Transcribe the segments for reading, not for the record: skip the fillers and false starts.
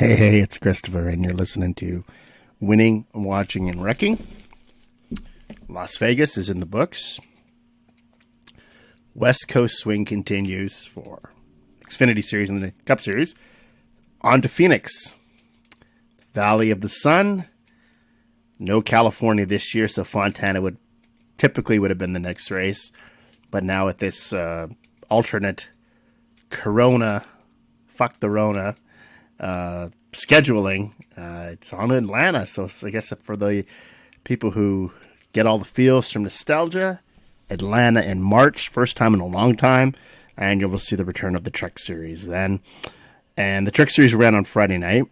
Hey, it's Christopher, and you're listening to Winning, Watching, and Wrecking. Las Vegas is in the books. West Coast swing continues for Xfinity Series and the Cup Series. On to Phoenix. Valley of the Sun. No California this year, so Fontana would have been the next race. But now with this alternate Corona, fuck the Rona, scheduling, it's on Atlanta. So I guess for the people who get all the feels from nostalgia, Atlanta in March, first time in a long time, and you will see the return of the Truck Series then. And the Truck Series ran on Friday night.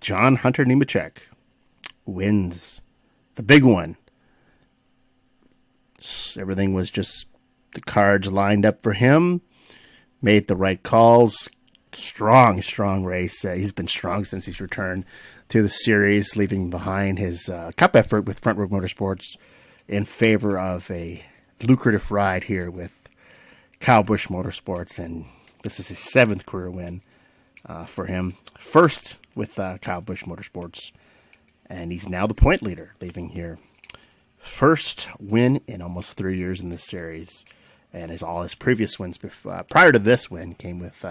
John Hunter Nemechek wins the big one. Everything was just the cards lined up for him. Made the right calls. Strong race. He's been strong since he's returned to the series, leaving behind his cup effort with Front Row Motorsports in favor of a lucrative ride here with Kyle Busch Motorsports. And this is his 7th career win for him. First with Kyle Busch Motorsports. And he's now the point leader, leaving here. First win in almost 3 years in this series. And all his previous wins prior to this win came with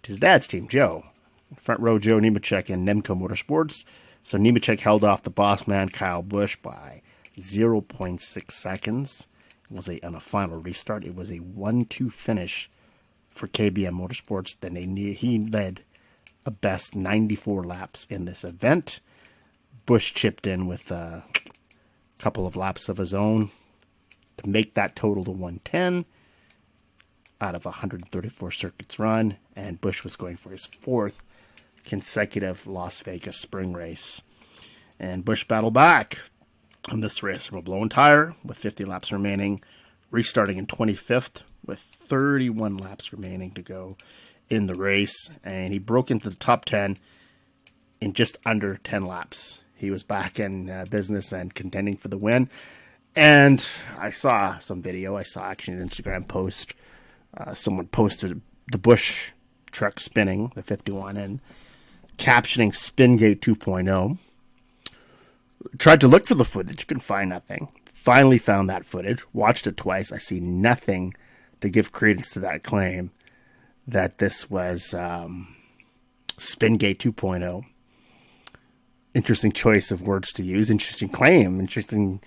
his dad's team, Joe. Front Row Joe Nemechek and Nemco Motorsports. So Nemechek held off the boss man, Kyle Busch, by 0.6 seconds. It was on a final restart. It was a 1-2 finish for KBM Motorsports. Then he led a best 94 laps in this event. Busch chipped in with a couple of laps of his own to make that total to 110 out of 134 circuits run, and Busch was going for his 4th consecutive Las Vegas spring race. And Busch battled back on this race from a blown tire with 50 laps remaining, restarting in 25th with 31 laps remaining to go in the race, and he broke into the top 10 in just under 10 laps. He was back in business and contending for the win. And I saw some video. I saw actually an Instagram post. Someone posted the Busch truck spinning, the 51, and captioning Spingate 2.0. Tried to look for the footage. Couldn't find nothing. Finally found that footage. Watched it twice. I see nothing to give credence to that claim that this was Spingate 2.0. Interesting choice of words to use. Interesting claim. Interesting.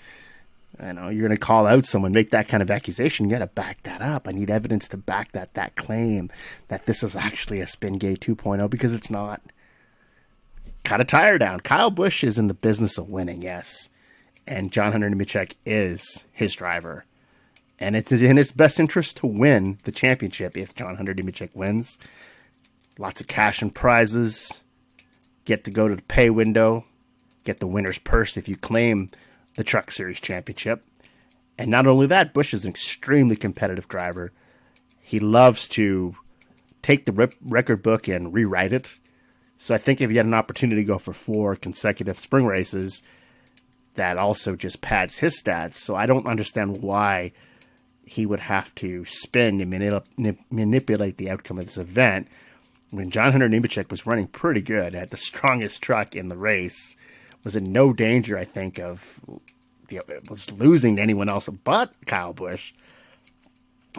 You're going to call out someone, make that kind of accusation. You got to back that up. I need evidence to back that claim that this is actually a Spingate 2.0, because it's not. Cut a tire down. Kyle Busch is in the business of winning, yes. And John Hunter Nemechek is his driver. And it's in his best interest to win the championship if John Hunter Nemechek wins. Lots of cash and prizes. Get to go to the pay window. Get the winner's purse if you claim the Truck Series championship. And not only that, Busch is an extremely competitive driver. He loves to take the record book and rewrite it. So I think if he had an opportunity to go for 4 consecutive spring races, that also just pads his stats. So I don't understand why he would have to spin and manipulate the outcome of this event when John Hunter Nemechek was running pretty good, had the strongest truck in the race, was in no danger, I think, was losing to anyone else but Kyle Busch.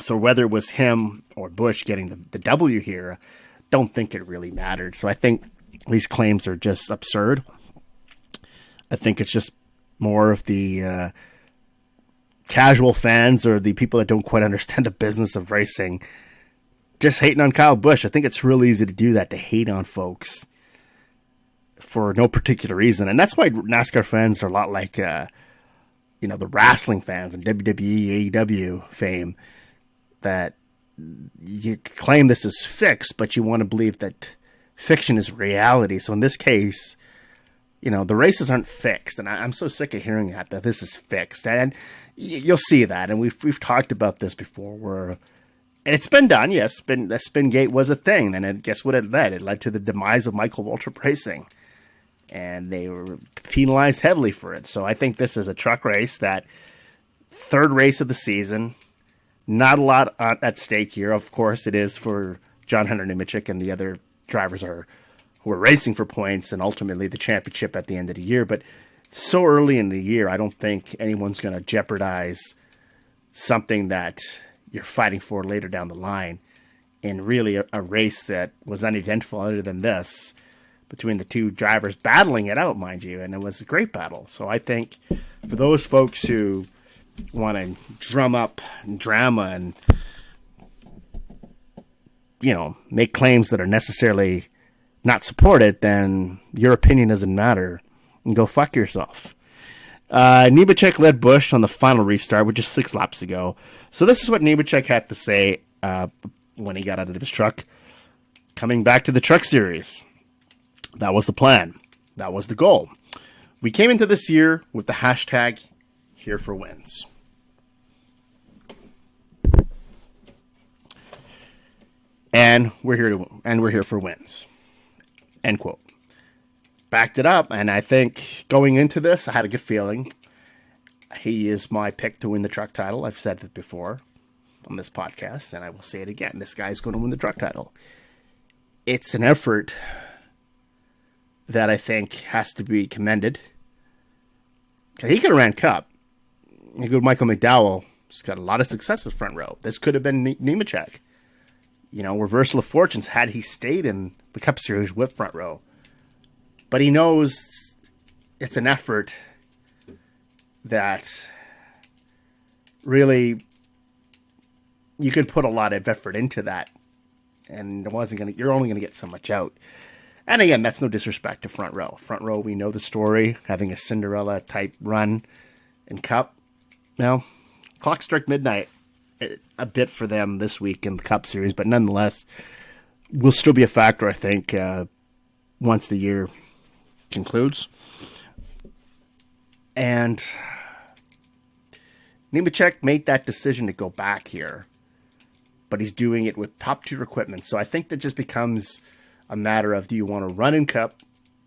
So whether it was him or Busch getting the W here, don't think it really mattered. So I think these claims are just absurd. I think it's just more of the casual fans or the people that don't quite understand the business of racing just hating on Kyle Busch. I think it's real easy to do that, to hate on folks for no particular reason. And that's why NASCAR fans are a lot like, the wrestling fans and WWE, AEW fame, that you claim this is fixed, but you want to believe that fiction is reality. So in this case, the races aren't fixed. And I'm so sick of hearing that this is fixed. And you'll see that. And we've talked about this before and it's been done. Yes, the Spingate was a thing. Then guess what it led? It led to the demise of Michael Waltrip Racing. And they were penalized heavily for it. So I think this is a truck race that 3rd race of the season, not a lot at stake here. Of course, it is for John Hunter Nemechek, and the other drivers are who are racing for points and ultimately the championship at the end of the year. But so early in the year, I don't think anyone's going to jeopardize something that you're fighting for later down the line in really a race that was uneventful other than this, between the two drivers battling it out, mind you, and it was a great battle. So I think for those folks who want to drum up drama and, make claims that are necessarily not supported, then your opinion doesn't matter, and go fuck yourself. Nemechek led Busch on the final restart, which is 6 laps ago. So this is what Nemechek had to say when he got out of his truck, coming back to the Truck Series. That was the plan. That was the goal. We came into this year with the hashtag here for wins. And we're here for wins. End quote. Backed it up, and I think going into this, I had a good feeling. He is my pick to win the truck title. I've said it before on this podcast, and I will say it again. This guy's going to win the truck title. It's an effort that I think has to be commended. He could have ran Cup. You go to Michael McDowell. He's got a lot of success in the front row. This could have been Nemechek. Reversal of fortunes had he stayed in the Cup Series with front row. But he knows it's an effort that really you could put a lot of effort into that, and you're only going to get so much out. And again, that's no disrespect to front row. Front row, we know the story, having a Cinderella type run in Cup. Now, clock struck midnight a bit for them this week in the Cup Series, but nonetheless, will still be a factor, I think, once the year concludes. And Nemechek made that decision to go back here, but he's doing it with top-tier equipment. So I think that just becomes a matter of, do you want to run in Cup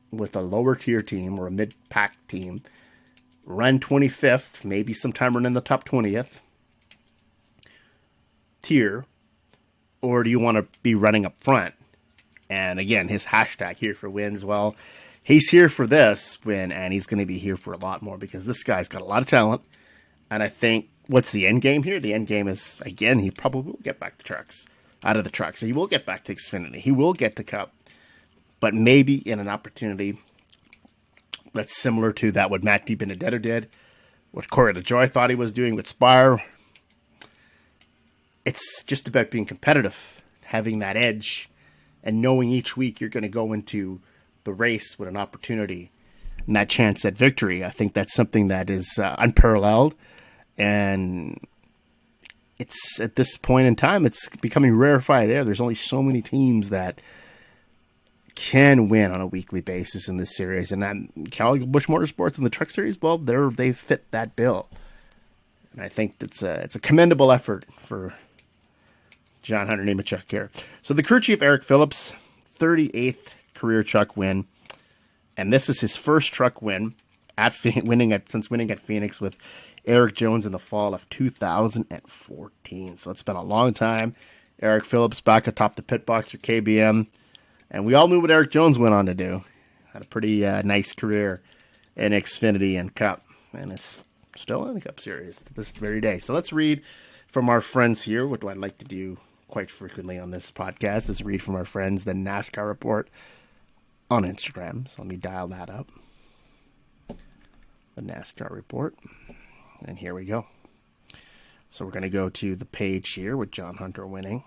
with a lower-tier team or a mid-pack team, run 25th, maybe sometime run in the top 20th tier, or do you want to be running up front? And again, his hashtag here for wins, well, he's here for this win, and he's going to be here for a lot more because this guy's got a lot of talent. And I think, what's the end game here? The end game is, again, he probably will get back to trucks, out of the trucks. He will get back to Xfinity. He will get to Cup, but maybe in an opportunity that's similar to that what Matt DiBenedetto did, what Corey LaJoie thought he was doing with Spire. It's just about being competitive, having that edge, and knowing each week you're going to go into the race with an opportunity and that chance at victory. I think that's something that is unparalleled, and it's at this point in time, it's becoming rarefied air. There's only so many teams that can win on a weekly basis in this series, and Busch Motorsports and the Truck Series, well, they fit that bill, and I think it's a commendable effort for John Hunter Nemechek here. So the crew chief, Eric Phillips, 38th career truck win. And this is his first truck win since winning at Phoenix with Eric Jones in the fall of 2014. So it's been a long time. Eric Phillips back atop the pit box for KBM. And we all knew what Eric Jones went on to do. Had a pretty nice career in Xfinity and Cup. And it's still in the Cup Series this very day. So let's read from our friends here. What do I like to do quite frequently on this podcast is read from our friends, the NASCAR Report on Instagram. So let me dial that up. The NASCAR Report. And here we go. So we're going to go to the page here with John Hunter winning.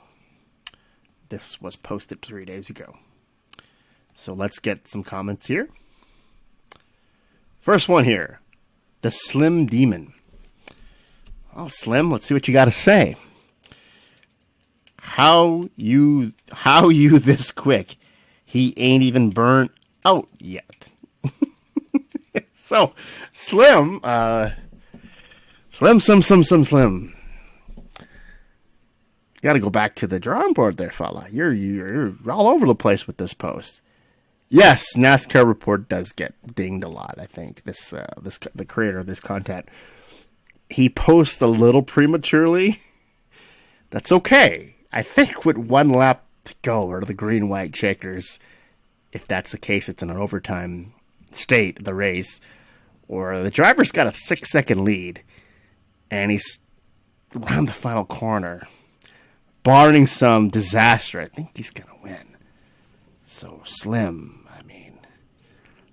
This was posted 3 days ago. So let's get some comments here. First one here. The Slim Demon. Well, Slim, let's see what you got to say. How you this quick? He ain't even burnt out yet. So, Slim, Slim. You got to go back to the drawing board there, fella. You're all over the place with this post. Yes, NASCAR Report does get dinged a lot. I think the creator of this content, he posts a little prematurely. That's okay. I think with one lap to go, or the green-white checkers, if that's the case, it's in an overtime state, the race, or the driver's got a 6-second lead, and he's around the final corner, barring some disaster, I think he's going to win. So, Slim, I mean,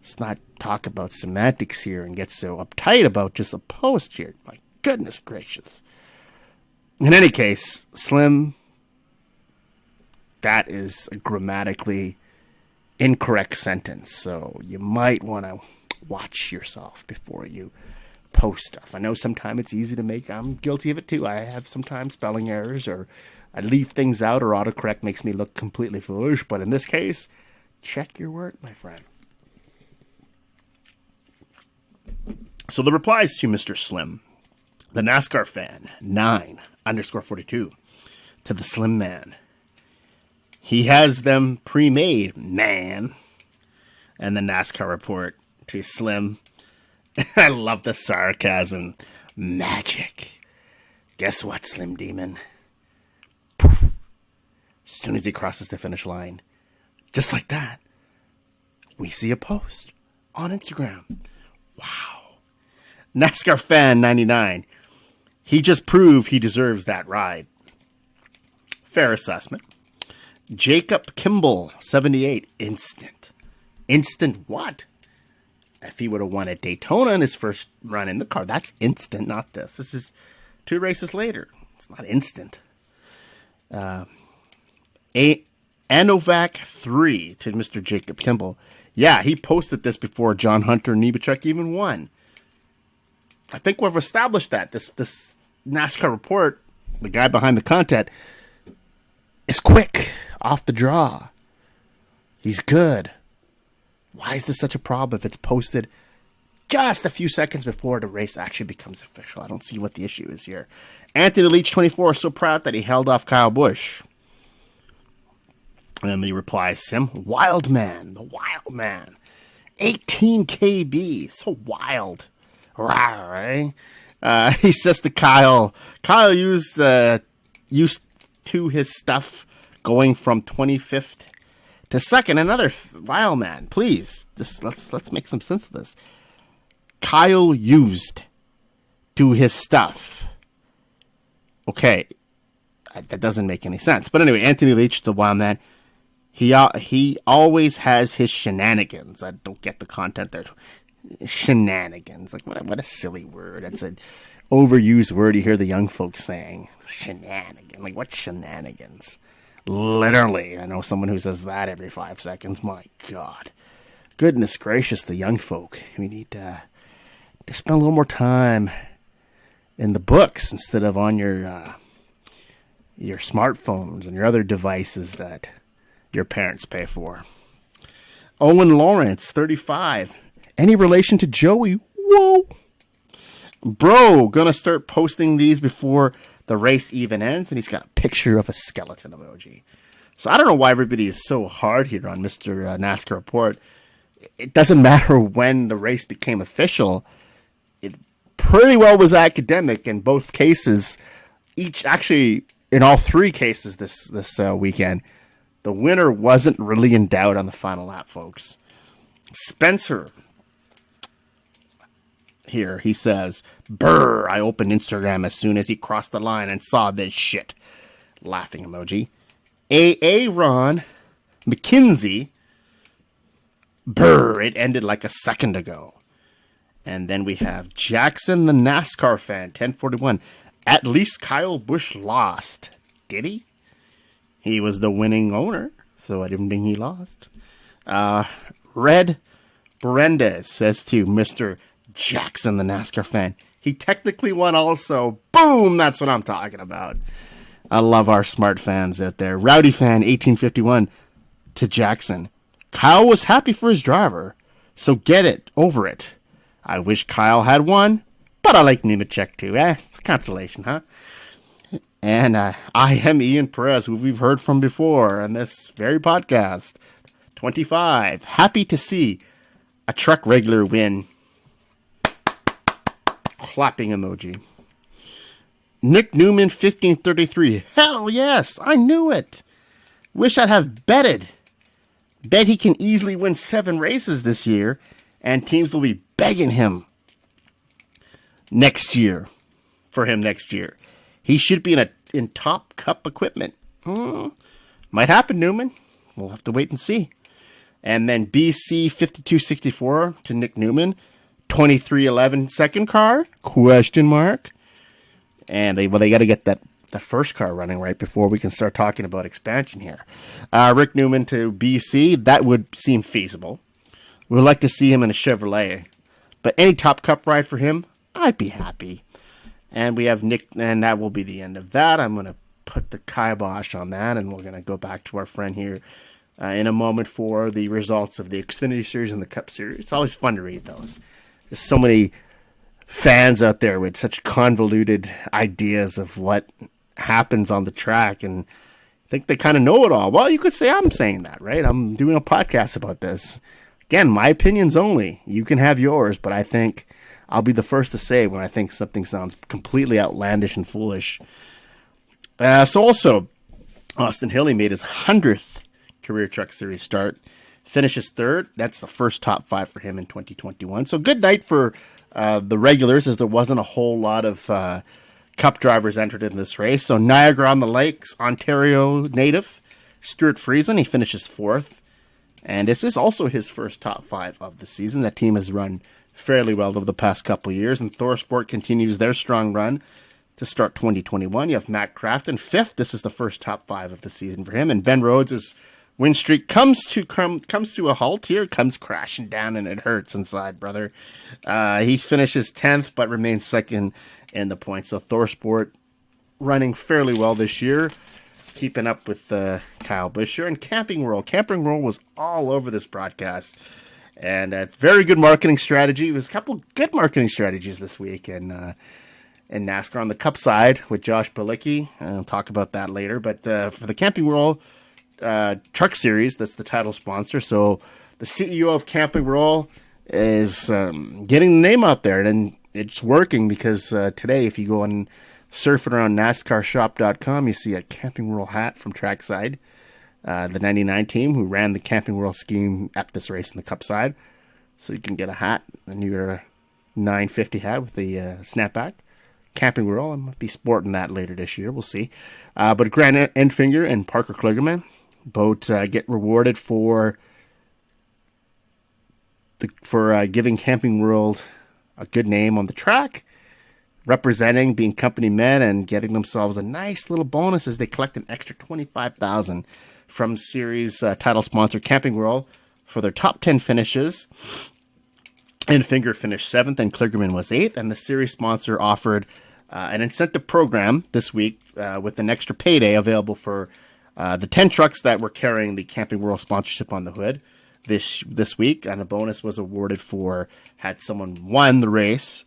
let's not talk about semantics here and get so uptight about just a post here. My goodness gracious. In any case, Slim, that is a grammatically incorrect sentence, so you might want to watch yourself before you post stuff. I know sometimes it's easy to make. I'm guilty of it too. I have sometimes spelling errors, or I leave things out, or autocorrect makes me look completely foolish. But in this case, check your work, my friend. So the replies to Mr. Slim, the NASCAR fan, 9_42, to the Slim Man. He has them pre-made, man. And the NASCAR report to Slim. I love the sarcasm. Magic. Guess what, Slim Demon? Poof. As soon as he crosses the finish line, just like that, we see a post on Instagram. Wow. NASCAR fan 99. He just proved he deserves that ride. Fair assessment. Jacob Kimball, 78. Instant. Instant what? If he would have won at Daytona in his first run in the car, that's instant, not this. This is 2 races later. It's not instant. Anovac 3 to Mr. Jacob Kimball. Yeah, he posted this before John Hunter Nemechek even won. I think we've established that. This NASCAR report, the guy behind the content, is quick, off the draw. He's good. Why is this such a problem if it's posted just a few seconds before the race actually becomes official? I don't see what the issue is here. Anthony Leach, 24, is so proud that he held off Kyle Busch. And he replies to him, Wild Man, the Wild Man. 18 KB, so wild. Right? He says to Kyle used to his stuff going from 25th to second. Another Wild Man, please. Just let's make some sense of this. Kyle used to his stuff. Okay, that doesn't make any sense. But anyway, Anthony Leach, the Wild Man, he always has his shenanigans. I don't get the content there. Shenanigans, like what a silly word. It's an overused word you hear the young folks saying. Shenanigan, like what shenanigans? Literally, I know someone who says that every 5 seconds. My God, goodness gracious, the young folk. We need to spend a little more time in the books instead of on your smartphones and your other devices that your parents pay for. Owen Lawrence, 35. Any relation to Joey? Whoa. Bro, gonna start posting these before the race even ends, and he's got a picture of a skeleton emoji. So I don't know why everybody is so hard here on Mr. NASCAR Report. It doesn't matter when the race became official. It pretty well was academic in both cases. Actually, in all 3 cases this weekend, the winner wasn't really in doubt on the final lap, folks. Spencer here, he says, Brr, I opened Instagram as soon as he crossed the line and saw this shit. Laughing emoji. Ron McKinsey, Brr, it ended like a second ago. And then we have Jackson, the NASCAR fan, 1041. At least Kyle Busch lost. Did he? He was the winning owner, so I didn't think he lost. Red Brenda says to Mr. Jackson, the NASCAR fan, he technically won also. Boom! That's what I'm talking about. I love our smart fans out there. Rowdy fan, 1851, to Jackson. Kyle was happy for his driver, so get it, over it. I wish Kyle had won, but I like Nemechek too. It's a consolation, huh? And I am Ian Perez, who we've heard from before on this very podcast. 25. Happy to see a truck regular win. Clapping emoji. Nick Newman, 1533. Hell yes, I knew it. Wish I'd have betted Bet he can easily win 7 races this year, and teams will be begging him next year. For him next year, he should be in top Cup equipment. Might happen, Newman. We'll have to wait and see. And then BC 5264 to Nick Newman, 2311 second car? Question mark. And they got to get the first car running right before we can start talking about expansion here. Rick Newman to BC, that would seem feasible. We'd like to see him in a Chevrolet, but any top Cup ride for him, I'd be happy. And we have Nick, and that will be the end of that. I'm going to put the kibosh on that, and we're going to go back to our friend here in a moment for the results of the Xfinity Series and the Cup Series. It's always fun to read those. There's so many fans out there with such convoluted ideas of what happens on the track, and think they kind of know it all. Well, you could say I'm saying that, right? I'm doing a podcast about this. Again, my opinions only. You can have yours, but I think I'll be the first to say when I think something sounds completely outlandish and foolish. So also, Austin Hill, he made his 100th career Truck Series start. Finishes third. That's the first top 5 for him in 2021. So good night for the regulars, as there wasn't a whole lot of Cup drivers entered in this race. So Niagara-on-the-Lakes, Ontario native, Stuart Friesen, he finishes 4th. And this is also his first top 5 of the season. That team has run fairly well over the past couple of years, and ThorSport continues their strong run to start 2021. You have Matt Crafton, 5th. This is the first top 5 of the season for him. And Ben Rhodes' win streak comes to a halt here, comes crashing down, and it hurts inside, brother. He finishes 10th, but remains second in the points. So ThorSport running fairly well this year, keeping up with Kyle Busch here. And Camping World. Camping World was all over this broadcast. And a very good marketing strategy. It was a couple of good marketing strategies this week in NASCAR on the Cup side with Josh Bilicki. I'll talk about that later. But for the Camping World Truck Series, that's the title sponsor. So the CEO of Camping World is getting the name out there. And it's working because today, if you go and surf it around NASCARshop.com, you see a Camping World hat from Trackside. The 99 team who ran the Camping World scheme at this race in the Cup side. So you can get a hat, a new 950 hat with the snapback. Camping World, I might be sporting that later this year. We'll see. But Grant Enfinger and Parker Kligerman both get rewarded for giving Camping World a good name on the track, representing, being company men, and getting themselves a nice little bonus as they collect an extra $25,000 from series title sponsor Camping World for their top 10 finishes. Enfinger finished 7th and Kligerman was 8th, and the series sponsor offered an incentive program this week with an extra payday available for the 10 trucks that were carrying the Camping World sponsorship on the hood this week, and a bonus was awarded for had someone won the race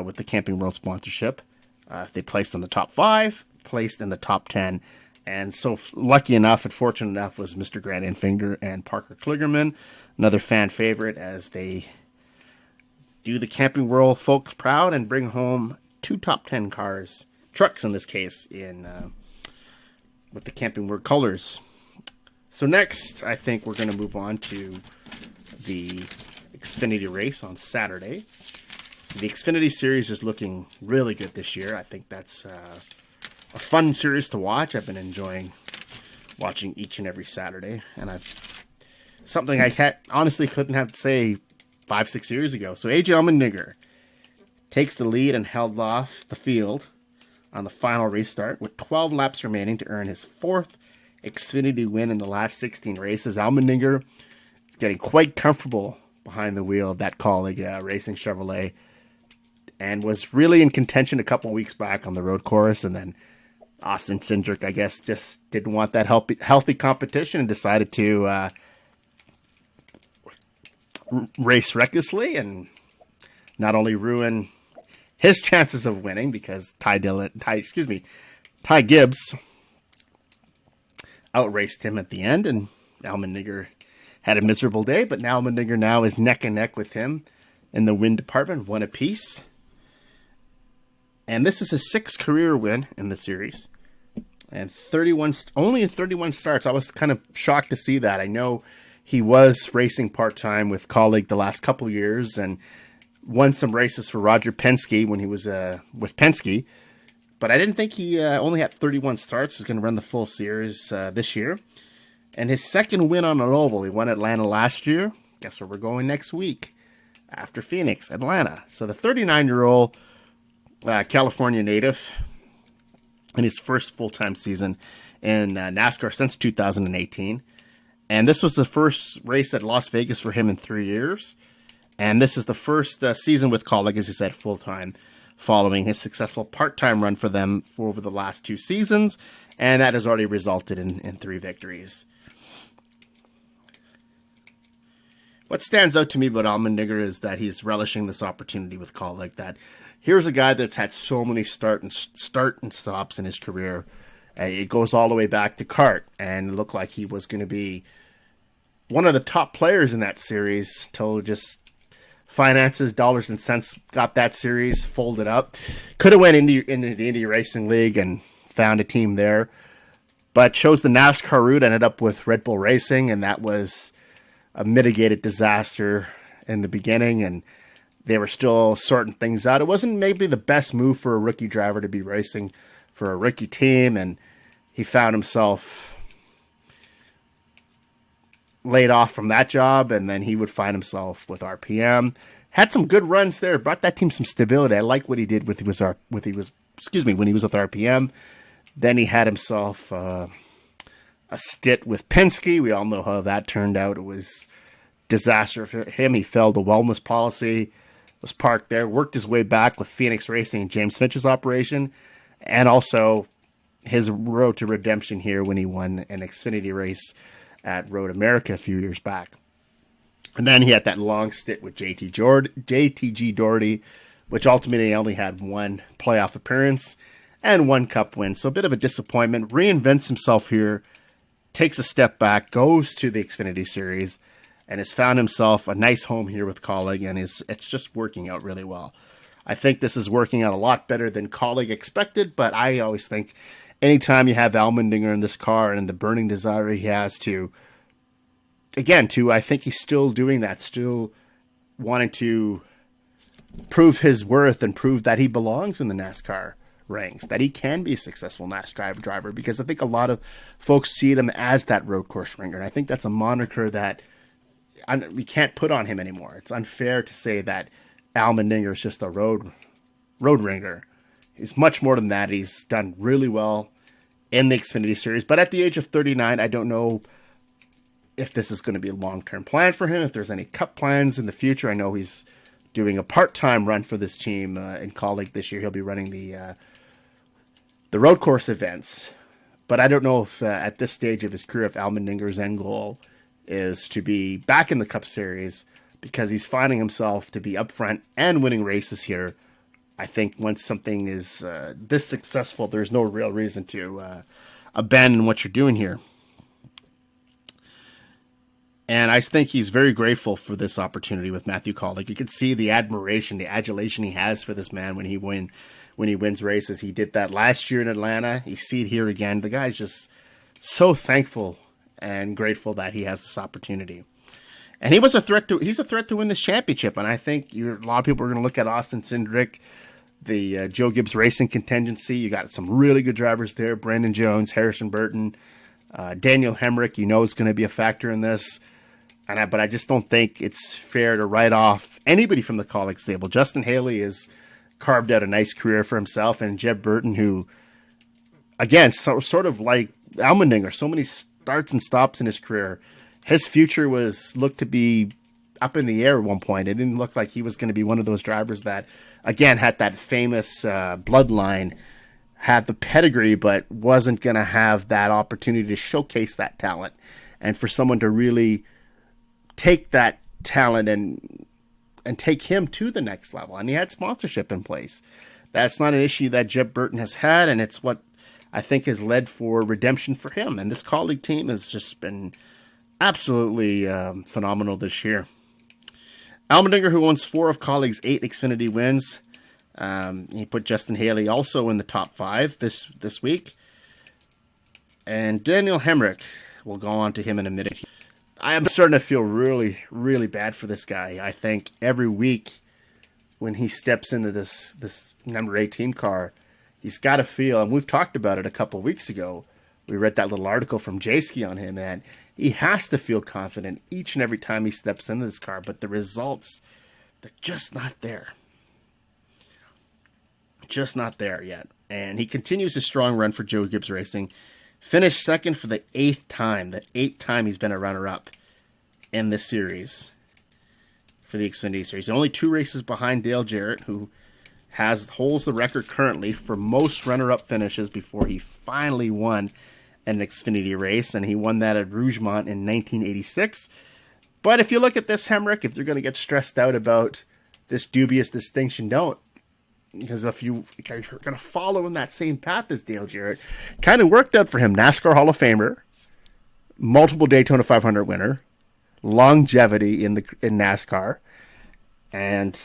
with the Camping World sponsorship. If they placed in the top 5, placed in the top 10. And so lucky enough and fortunate enough was Mr. Grant Enfinger and Parker Kligerman, another fan favorite, as they do the Camping World folks proud and bring home 2 top 10 cars, trucks in this case, with the Camping World colors. So next, I think we're going to move on to the Xfinity race on Saturday. So the Xfinity Series is looking really good this year. I think that's a fun series to watch. I've been enjoying watching each and every Saturday, and something I honestly couldn't have to say 5-6 years ago. So AJ Allmendinger takes the lead and held off the field on the final restart with 12 laps remaining to earn his 4th Xfinity win in the last 16 races. Allmendinger is getting quite comfortable behind the wheel of that Kaulig Racing Chevrolet, and was really in contention a couple weeks back on the road course, and then Austin Cindric, I guess, just didn't want that healthy competition and decided to race recklessly and not only ruin his chances of winning because Ty Gibbs outraced him at the end, and Allmendinger had a miserable day, but now Allmendinger now is neck and neck with him in the win department, 1 apiece. And this is his 6th career win in the series. And only in 31 starts. I was kind of shocked to see that. I know he was racing part-time with colleague the last couple years and won some races for Roger Penske when he was with Penske. But I didn't think he only had 31 starts. He's going to run the full series this year. And his second win on an oval, he won Atlanta last year. Guess where we're going next week? After Phoenix, Atlanta. So the 39-year-old California native in his first full-time season in NASCAR since 2018. And this was the first race at Las Vegas for him in 3 years. And this is the first season with Kaulig, as you said, full-time, following his successful part-time run for them for over the last 2 seasons. And that has already resulted in 3 victories. What stands out to me about Allmendinger is that he's relishing this opportunity with Kaulig. That here's a guy that's had so many start and stops in his career. It goes all the way back to kart, and it looked like he was going to be one of the top players in that series till just finances, dollars and cents got that series folded up. Could have went into the Indy Racing League and found a team there, but chose the NASCAR route, ended up with Red Bull Racing, and that was a mitigated disaster in the beginning, and they were still sorting things out. It wasn't maybe the best move for a rookie driver to be racing for a rookie team, and he found himself laid off from that job, and then he would find himself with RPM. Had some good runs there, brought that team some stability. I like what he did when he was with RPM. Then he had himself a stint with Penske. We all know how that turned out. It was disaster for him. He failed the wellness policy, was parked there, worked his way back with Phoenix Racing and James Finch's operation, and also his road to redemption here when he won an Xfinity race at Road America a few years back. And then he had that long stint with JTG Doherty, which ultimately only had 1 playoff appearance and 1 cup win. So a bit of a disappointment. Reinvents himself here, takes a step back, goes to the Xfinity Series, and has found himself a nice home here with Kaulig, and it's just working out really well. I think this is working out a lot better than Kaulig expected, but I always think anytime you have Allmendinger in this car and the burning desire he has I think he's still doing that, still wanting to prove his worth and prove that he belongs in the NASCAR ranks, that he can be a successful NASCAR driver, because I think a lot of folks see him as that road course ringer. And I think that's a moniker that we can't put on him anymore. It's unfair to say that Allmendinger is just a road ringer. He's much more than that. He's done really well in the Xfinity Series, but at the age of 39, I don't know if this is going to be a long-term plan for him, if there's any cup plans in the future. I know he's doing a part-time run for this team in Kaulig this year. He'll be running the road course events, but I don't know if at this stage of his career, if Allmendinger's end goal is to be back in the Cup Series, because he's finding himself to be up front and winning races here. I think once something is this successful, there's no real reason to abandon what you're doing here. And I think he's very grateful for this opportunity with Matthew Kaulig. You can see the admiration, the adulation he has for this man when he wins races. He did that last year in Atlanta. You see it here again. The guy's just so thankful and grateful that he has this opportunity. And he's a threat to win this championship. And I think a lot of people are going to look at Austin Cindric, the Joe Gibbs Racing contingency. You got some really good drivers there. Brandon Jones, Harrison Burton, Daniel Hemrick, is going to be a factor in this. But I just don't think it's fair to write off anybody from the Kaulig stable. Justin Haley has carved out a nice career for himself, and Jeb Burton, who, again, sort of like Allmendinger, so many starts and stops in his career. His future looked to be up in the air at one point. It didn't look like he was going to be one of those drivers that, again, had that famous bloodline, had the pedigree, but wasn't going to have that opportunity to showcase that talent. And for someone to really take that talent and take him to the next level. And he had sponsorship in place. That's not an issue that Jeb Burton has had, and it's what I think has led for redemption for him. And this Kaulig team has just been absolutely phenomenal this year. Allmendinger, who owns 4 of Kaulig's 8 Xfinity wins, he put Justin Haley also in the top 5 this week. And Daniel Hemrick, we'll go on to him in a minute. I am starting to feel really, really bad for this guy. I think every week when he steps into this number 18 car, he's got to feel, and we've talked about it a couple of weeks ago. We read that little article from Jayski on him, and he has to feel confident each and every time he steps into this car, but the results, they're just not there. Just not there yet. And he continues his strong run for Joe Gibbs Racing. Finished second for the 8th time. The 8th time he's been a runner-up in this series for the Xfinity Series. Only 2 races behind Dale Jarrett, who holds the record currently for most runner-up finishes before he finally won an Xfinity race, and he won that at Rougemont in 1986. But if you look at this, Hemrick, if you're going to get stressed out about this dubious distinction, don't. Because if you're going to follow in that same path as Dale Jarrett, kind of worked out for him. NASCAR Hall of Famer, multiple Daytona 500 winner, longevity in NASCAR, and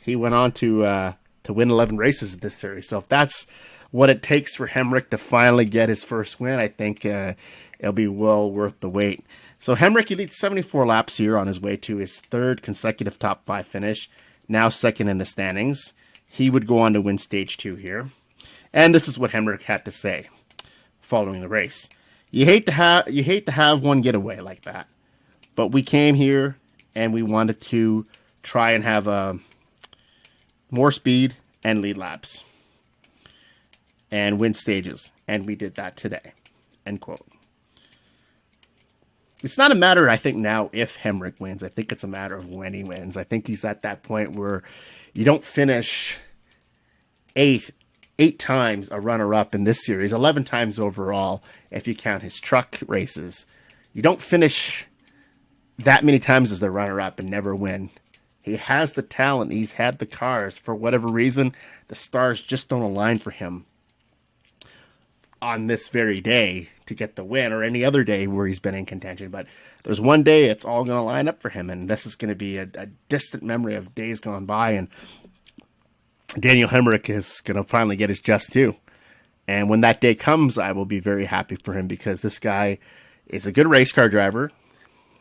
he went on to win 11 races in this series. So if that's what it takes for Hemrick to finally get his first win, I think it'll be well worth the wait. So Hemrick, he leads 74 laps here on his way to his 3rd consecutive top 5 finish, now 2nd in the standings. He would go on to win stage 2 here. And this is what Hemrick had to say following the race. You hate to have one getaway like that. But we came here and we wanted to try and have more speed and lead laps and win stages. And we did that today. End quote. It's not a matter, I think, now if Hemrick wins. I think it's a matter of when he wins. I think he's at that point where you don't finish 8 times a runner-up in this series, 11 times overall if you count his truck races. You don't finish that many times as the runner-up and never win. He has the talent. He's had the cars. For whatever reason, the stars just don't align for him on this very day to get the win, or any other day where he's been in contention. But there's one day it's all going to line up for him, and this is going to be a distant memory of days gone by, and Daniel Hemrick is going to finally get his just due. And when that day comes, I will be very happy for him, because this guy is a good race car driver.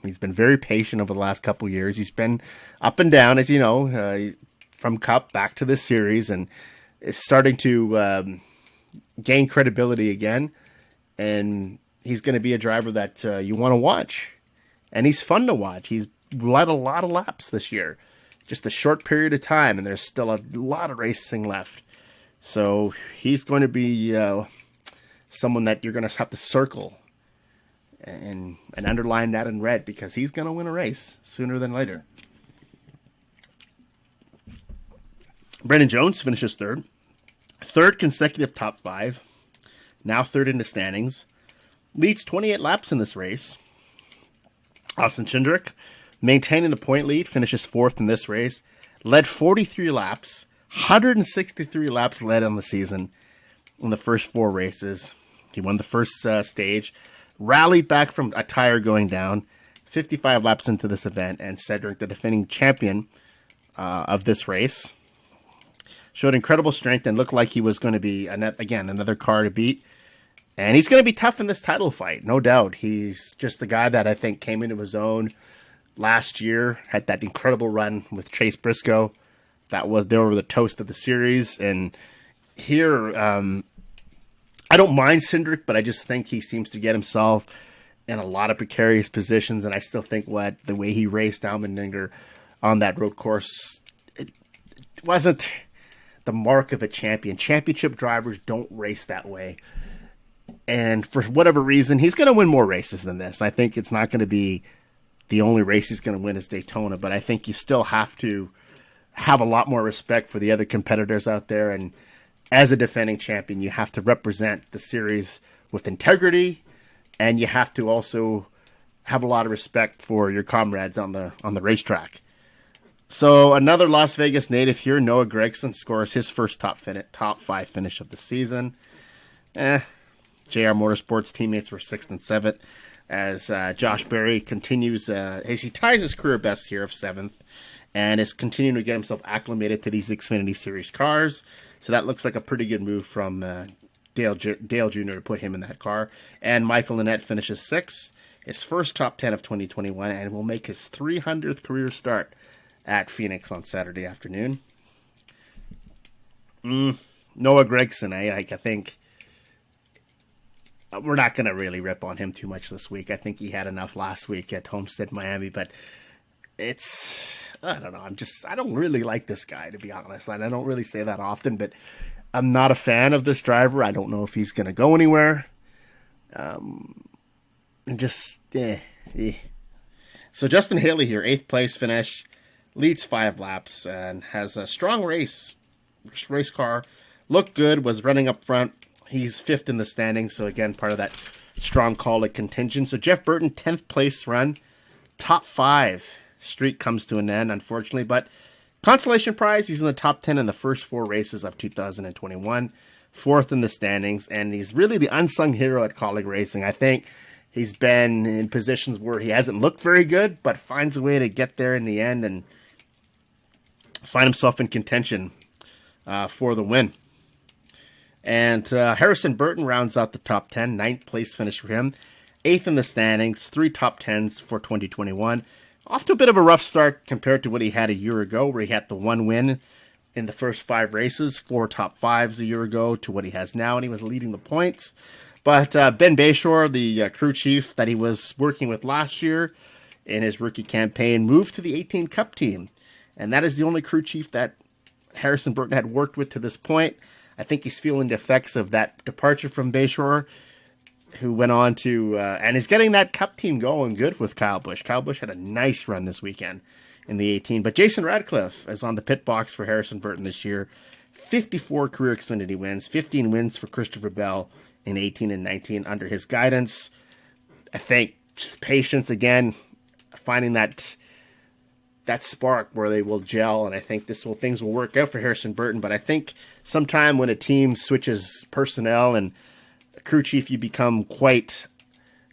He's been very patient over the last couple of years. He's been up and down, as you know, from Cup back to this series, and is starting to gain credibility again. And he's going to be a driver that you want to watch. And he's fun to watch. He's led a lot of laps this year. Just a short period of time, and there's still a lot of racing left. So he's going to be someone that you're going to have to circle and underline that in red, because he's going to win a race sooner than later. Brandon Jones finishes 3rd. 3rd consecutive top 5. Now 3rd in the standings. Leads 28 laps in this race. Austin Cindric, maintaining the point lead, finishes 4th in this race. Led 43 laps. 163 laps led on the season in the first 4 races. He won the first stage. Rallied back from a tire going down. 55 laps into this event. And Cindric, the defending champion of this race, showed incredible strength and looked like he was going to be, another car to beat. And he's going to be tough in this title fight, no doubt. He's just the guy that I think came into his own last year, had that incredible run with Chase Briscoe. They were the toast of the series. And here, I don't mind Cindric, but I just think he seems to get himself in a lot of precarious positions. And I still think the way he raced Almendinger on that road course, it wasn't the mark of a champion. Championship drivers don't race that way. And for whatever reason, he's going to win more races than this. I think it's not going to be the only race he's going to win is Daytona, but I think you still have to have a lot more respect for the other competitors out there. And as a defending champion, you have to represent the series with integrity, and you have to also have a lot of respect for your comrades on the racetrack. So another Las Vegas native here, Noah Gragson, scores his first top 5 finish of the season. JR Motorsports teammates were 6th and 7th, as Josh Berry continues, as he ties his career best here of 7th, and is continuing to get himself acclimated to these Xfinity Series cars. So that looks like a pretty good move from Dale Jr. to put him in that car. And Michael Annett finishes 6th. his first top 10 of 2021, and will make his 300th career start at Phoenix on Saturday afternoon. Noah Gragson, I think we're not going to really rip on him too much this week. I think he had enough last week at Homestead, Miami, but I don't know. I don't really like this guy, to be honest. And I don't really say that often, but I'm not a fan of this driver. I don't know if he's going to go anywhere. So Justin Haley here, 8th place finish, leads 5 laps, and has a strong race car. Looked good, was running up front. He's 5th in the standings, so again, part of that strong call of contention. So Jeff Burton, 10th place run, top 5 streak comes to an end, unfortunately, but consolation prize, he's in the top 10 in the first 4 races of 2021, 4th in the standings, and he's really the unsung hero at Kaulig Racing. I think he's been in positions where he hasn't looked very good, but finds a way to get there in the end and find himself in contention for the win. And Harrison Burton rounds out the top 10, 9th place finish for him, 8th in the standings, 3 top 10s for 2021. Off to a bit of a rough start compared to what he had a year ago, where he had the 1 win in the first 5 races, 4 top 5s a year ago, to what he has now, and he was leading the points. But Ben Bayshore, the crew chief that he was working with last year in his rookie campaign, moved to the 18 Cup team. And that is the only crew chief that Harrison Burton had worked with to this point. I think he's feeling the effects of that departure from Bayshore, who went on to, and is getting that Cup team going good with Kyle Busch. Kyle Busch had a nice run this weekend in the 18. But Jason Radcliffe is on the pit box for Harrison Burton this year. 54 career Xfinity wins, 15 wins for Christopher Bell in 18 and 19 under his guidance. I think just patience again, finding that spark where they will gel, and I think things will work out for Harrison Burton. But I think sometime when a team switches personnel and a crew chief you become quite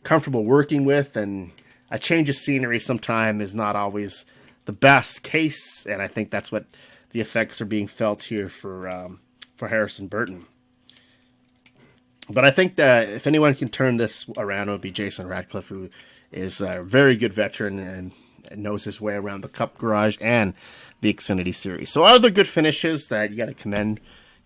comfortable working with, and a change of scenery sometime is not always the best case, and I think that's what the effects are being felt here for Harrison Burton. But I think that if anyone can turn this around, it would be Jason Radcliffe, who is a very good veteran and knows his way around the Cup Garage and the Xfinity Series. So other good finishes that you got to commend,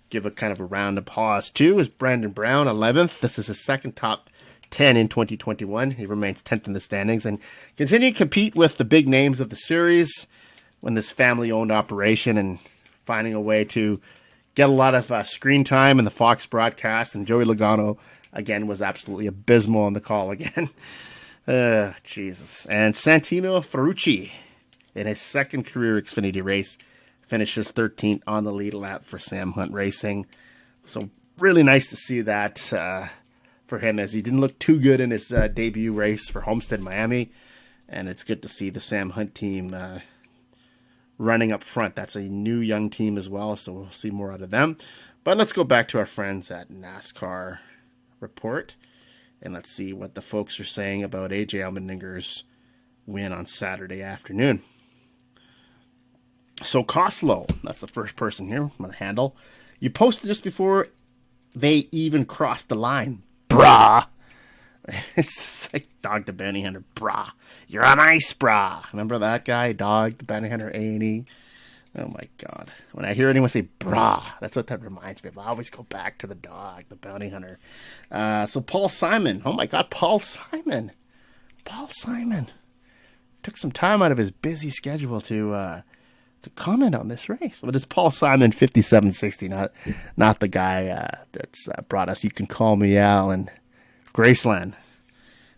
give a kind of a round of applause to, is Brandon Brown, 11th. This is his second top 10 in 2021. He remains 10th in the standings and continue to compete with the big names of the series when this family-owned operation, and finding a way to get a lot of screen time in the Fox broadcast. And Joey Logano, again, was absolutely abysmal on the call again. Jesus. And Santino Ferrucci, in his second career Xfinity race, finishes 13th on the lead lap for Sam Hunt Racing. So really nice to see that for him, as he didn't look too good in his debut race for Homestead, Miami. And it's good to see the Sam Hunt team running up front. That's a new young team as well, so we'll see more out of them. But let's go back to our friends at NASCAR Report, and let's see what the folks are saying about AJ Allmendinger's win on Saturday afternoon. So Koslow, that's the first person here I'm going to handle. You posted just before they even crossed the line. Brah! It's like Dog the Bounty Hunter. Brah. You're on ice, brah. Remember that guy? Dog the Bounty Hunter, A&E? Oh my God. When I hear anyone say brah, that's what that reminds me of. I always go back to the Dog, the Bounty Hunter. So Paul Simon. Oh my God, Paul Simon. Paul Simon took some time out of his busy schedule to comment on this race. But it's Paul Simon, 5760, not the guy that's brought us You Can Call Me Al and Graceland.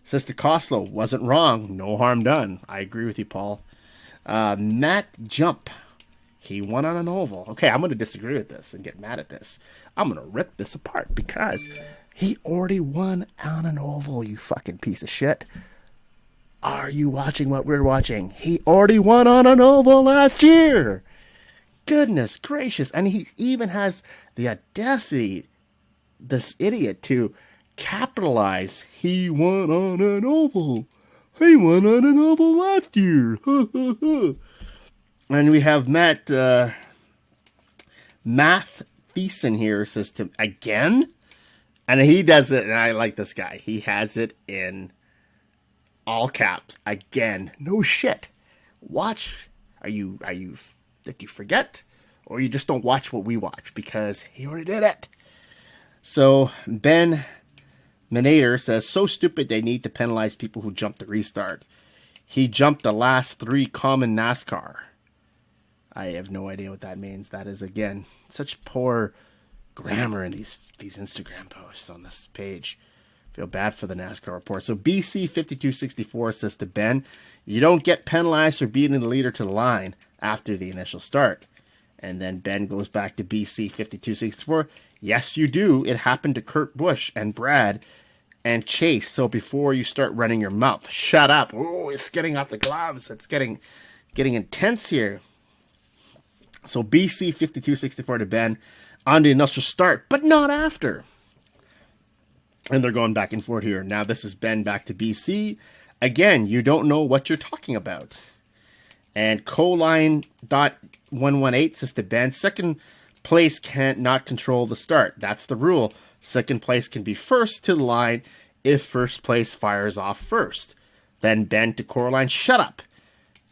Says to Koslow, wasn't wrong. No harm done. I agree with you, Paul. Matt Jump. He won on an oval. Okay, I'm going to disagree with this and get mad at this. I'm going to rip this apart because he already won on an oval, you fucking piece of shit. Are you watching what we're watching? He already won on an oval last year. Goodness gracious. And he even has the audacity, this idiot, to capitalize. He won on an oval. He won on an oval last year. And we have Matt Thiessen here, says to again, and he does it, and I like this guy. He has it in all caps again. No shit. Watch. Are you did you forget, or you just don't watch what we watch because he already did it? So Ben Minator says, so stupid they need to penalize people who jump the restart. He jumped the last 3 common NASCAR. I have no idea what that means. That is, again, such poor grammar in these Instagram posts on this page. Feel bad for the NASCAR report. So BC5264 says to Ben, you don't get penalized for beating the leader to the line after the initial start. And then Ben goes back to BC5264. Yes, you do. It happened to Kurt Busch and Brad and Chase. So before you start running your mouth, shut up. Oh, it's getting off the gloves. It's getting intense here. So BC5264 to Ben on the initial start, but not after. And they're going back and forth here. Now this is Ben back to BC. Again, you don't know what you're talking about. And Coline.118 says to Ben, second place can't not control the start. That's the rule. Second place can be first to the line if first place fires off first. Then Ben to Coraline, shut up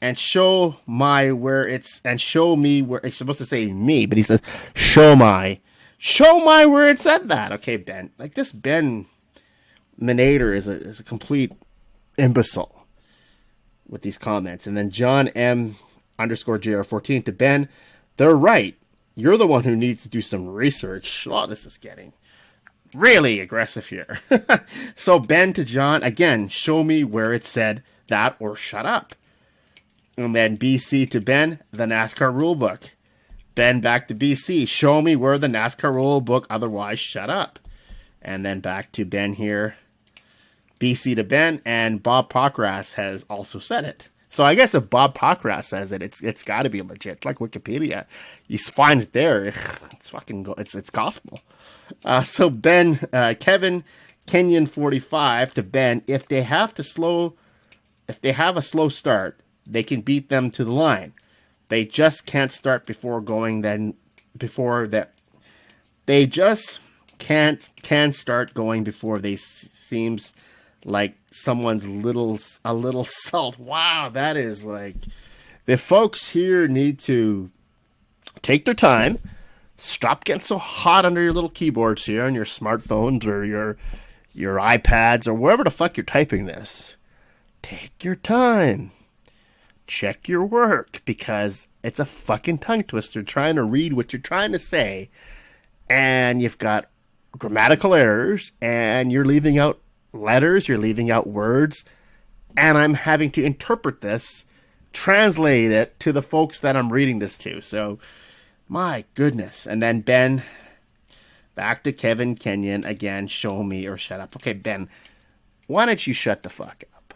and show me where it's supposed to say me, but he says show my where it said that. Okay, Ben. Like this Ben Minator is a complete imbecile with these comments. And then John M _JR14 to Ben, they're right. You're the one who needs to do some research. Oh, this is getting really aggressive here. So Ben to John, again, show me where it said that or shut up. And then BC to Ben, the NASCAR rulebook. Ben back to BC, show me where the NASCAR rulebook, otherwise shut up. And then back to Ben here, BC to Ben, and Bob Pockras has also said it. So I guess if Bob Pockras says it, it's got to be legit. Like Wikipedia, you find it there. It's fucking it's gospel. So Ben, Kevin Kenyon 45 to Ben, if they have a slow start, they can beat them to the line. They just can't start They just can't start going before they seems like someone's a little salt. Wow, that is like the folks here need to take their time. Stop getting so hot under your little keyboards here on your smartphones or your iPads or wherever the fuck you're typing this. Take your time. Check your work, because it's a fucking tongue twister trying to read what you're trying to say, and you've got grammatical errors, and you're leaving out letters, you're leaving out words, and I'm having to interpret this, translate it to the folks that I'm reading this to. So, my goodness. And then Ben, back to Kevin Kenyon again, show me or shut up. Okay, Ben, why don't you shut the fuck up?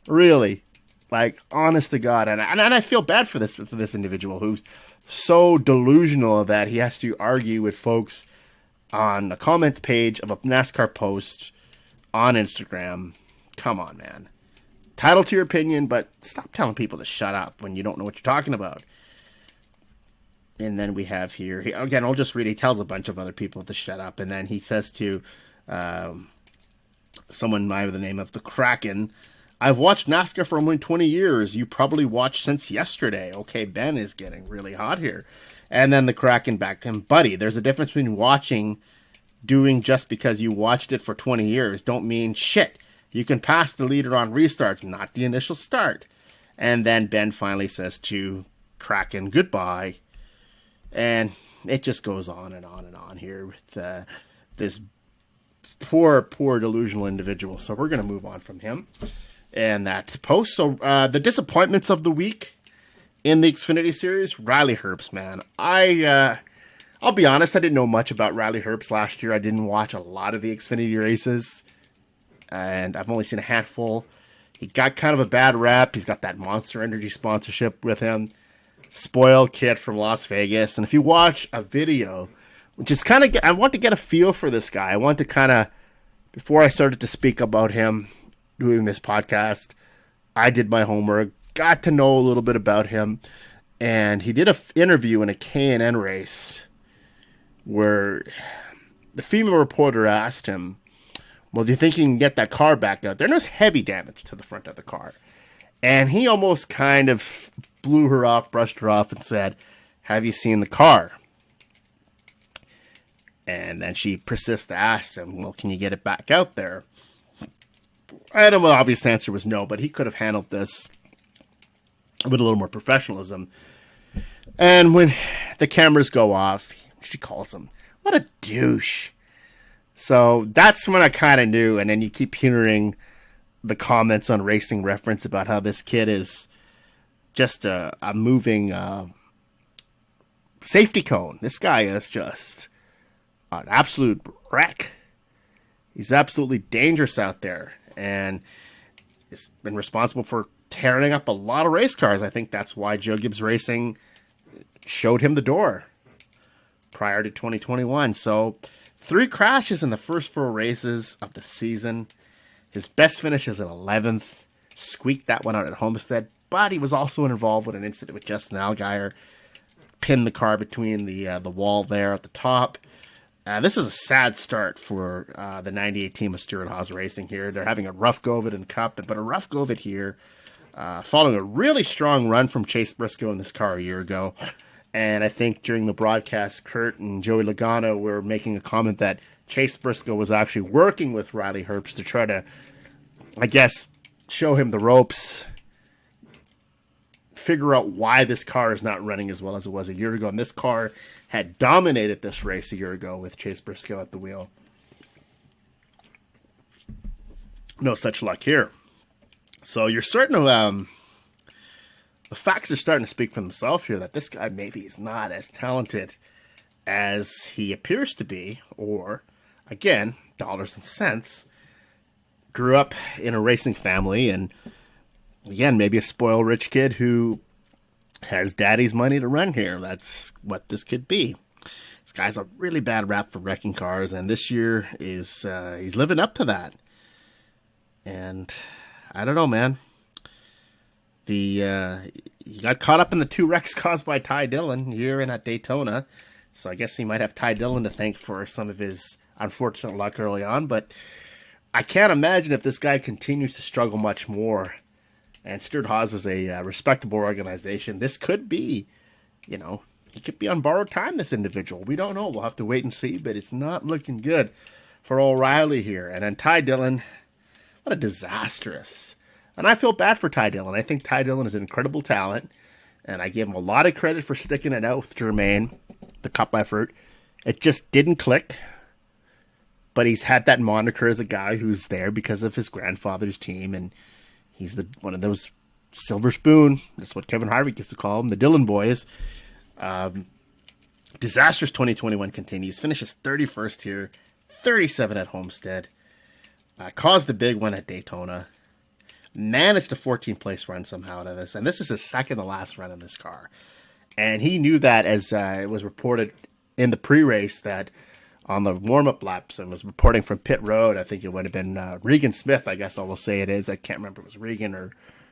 Really? Like, honest to God, and I feel bad for this individual who's so delusional that he has to argue with folks on the comment page of a NASCAR post on Instagram. Come on, man. Title to your opinion, but stop telling people to shut up when you don't know what you're talking about. And then we have here, again, I'll just read. He tells a bunch of other people to shut up, and then he says to someone by the name of the Kraken, I've watched NASCAR for only 20 years. You probably watched since yesterday. Okay, Ben is getting really hot here. And then the Kraken back to him, buddy, there's a difference between doing just because you watched it for 20 years. Don't mean shit. You can pass the leader on restarts, not the initial start. And then Ben finally says to Kraken, goodbye. And it just goes on and on and on here with this poor delusional individual. So we're going to move on from him and that post. So the disappointments of the week in the Xfinity series, Riley Herbst, man. I'll be honest, I didn't know much about Riley Herbst last year. I didn't watch a lot of the Xfinity races, and I've only seen a handful. He got kind of a bad rap. He's got that Monster Energy sponsorship with him. Spoiled kid from Las Vegas. And if you watch a video, which is kind of, I want to get a feel for this guy. I want to kind of, before I started to speak about him doing this podcast, I did my homework, got to know a little bit about him. And he did an interview in a K&N race where the female reporter asked him, Well, do you think you can get that car back out there? And there's heavy damage to the front of the car. And he almost kind of blew her off, brushed her off, and said, have you seen the car? And then she persists to ask him, well, can you get it back out there? And the obvious answer was no, but he could have handled this with a little more professionalism. And when the cameras go off, she calls him, what a douche. So that's when I kind of knew. And then you keep hearing the comments on Racing Reference about how this kid is just a moving safety cone. This guy is just an absolute wreck. He's absolutely dangerous out there. And he's been responsible for tearing up a lot of race cars. I think that's why Joe Gibbs Racing showed him the door prior to 2021. So 3 crashes in the first 4 races of the season. His best finish is an 11th. Squeaked that one out at Homestead. But he was also involved with an incident with Justin Allgaier. Pinned the car between the wall there at the top. This is a sad start for the 98 team of Stuart Haas Racing here. They're having a rough go of it in Cup, but a rough go of it here. Following a really strong run from Chase Briscoe in this car a year ago. And I think during the broadcast, Kurt and Joey Logano were making a comment that Chase Briscoe was actually working with Riley Herbst to try to, I guess, show him the ropes, figure out why this car is not running as well as it was a year ago. And this car had dominated this race a year ago with Chase Briscoe at the wheel. No such luck here. So you're starting to, the facts are starting to speak for themselves here that this guy maybe is not as talented as he appears to be, or, again, dollars and cents. Grew up in a racing family, and, again, maybe a spoiled rich kid who has daddy's money to run here. That's what this could be. This guy's a really bad rap for wrecking cars, and this year is he's living up to that. And I don't know, man. He got caught up in the 2 wrecks caused by Ty Dillon here and at Daytona. So I guess he might have Ty Dillon to thank for some of his unfortunate luck early on. But I can't imagine if this guy continues to struggle much more. And Stuart Haas is a respectable organization. This could be, he could be on borrowed time, this individual. We don't know. We'll have to wait and see. But it's not looking good for O'Reilly here. And then Ty Dillon, what a disastrous. And I feel bad for Ty Dillon. I think Ty Dillon is an incredible talent. And I give him a lot of credit for sticking it out with Germain, the Cup effort. It just didn't click. But he's had that moniker as a guy who's there because of his grandfather's team. And he's one of those silver spoon. That's what Kevin Harvick used to call them, the Dillon boys. Disastrous 2021 continues. Finishes 31st here. 37 at Homestead. Caused the big one at Daytona. Managed a 14th place run somehow out of this. And this is his second to last run in this car. And he knew that as it was reported in the pre-race that on the warm-up laps and was reporting from pit road. I think it would have been Regan Smith, I guess I will say it is. I can't remember if it was Regan or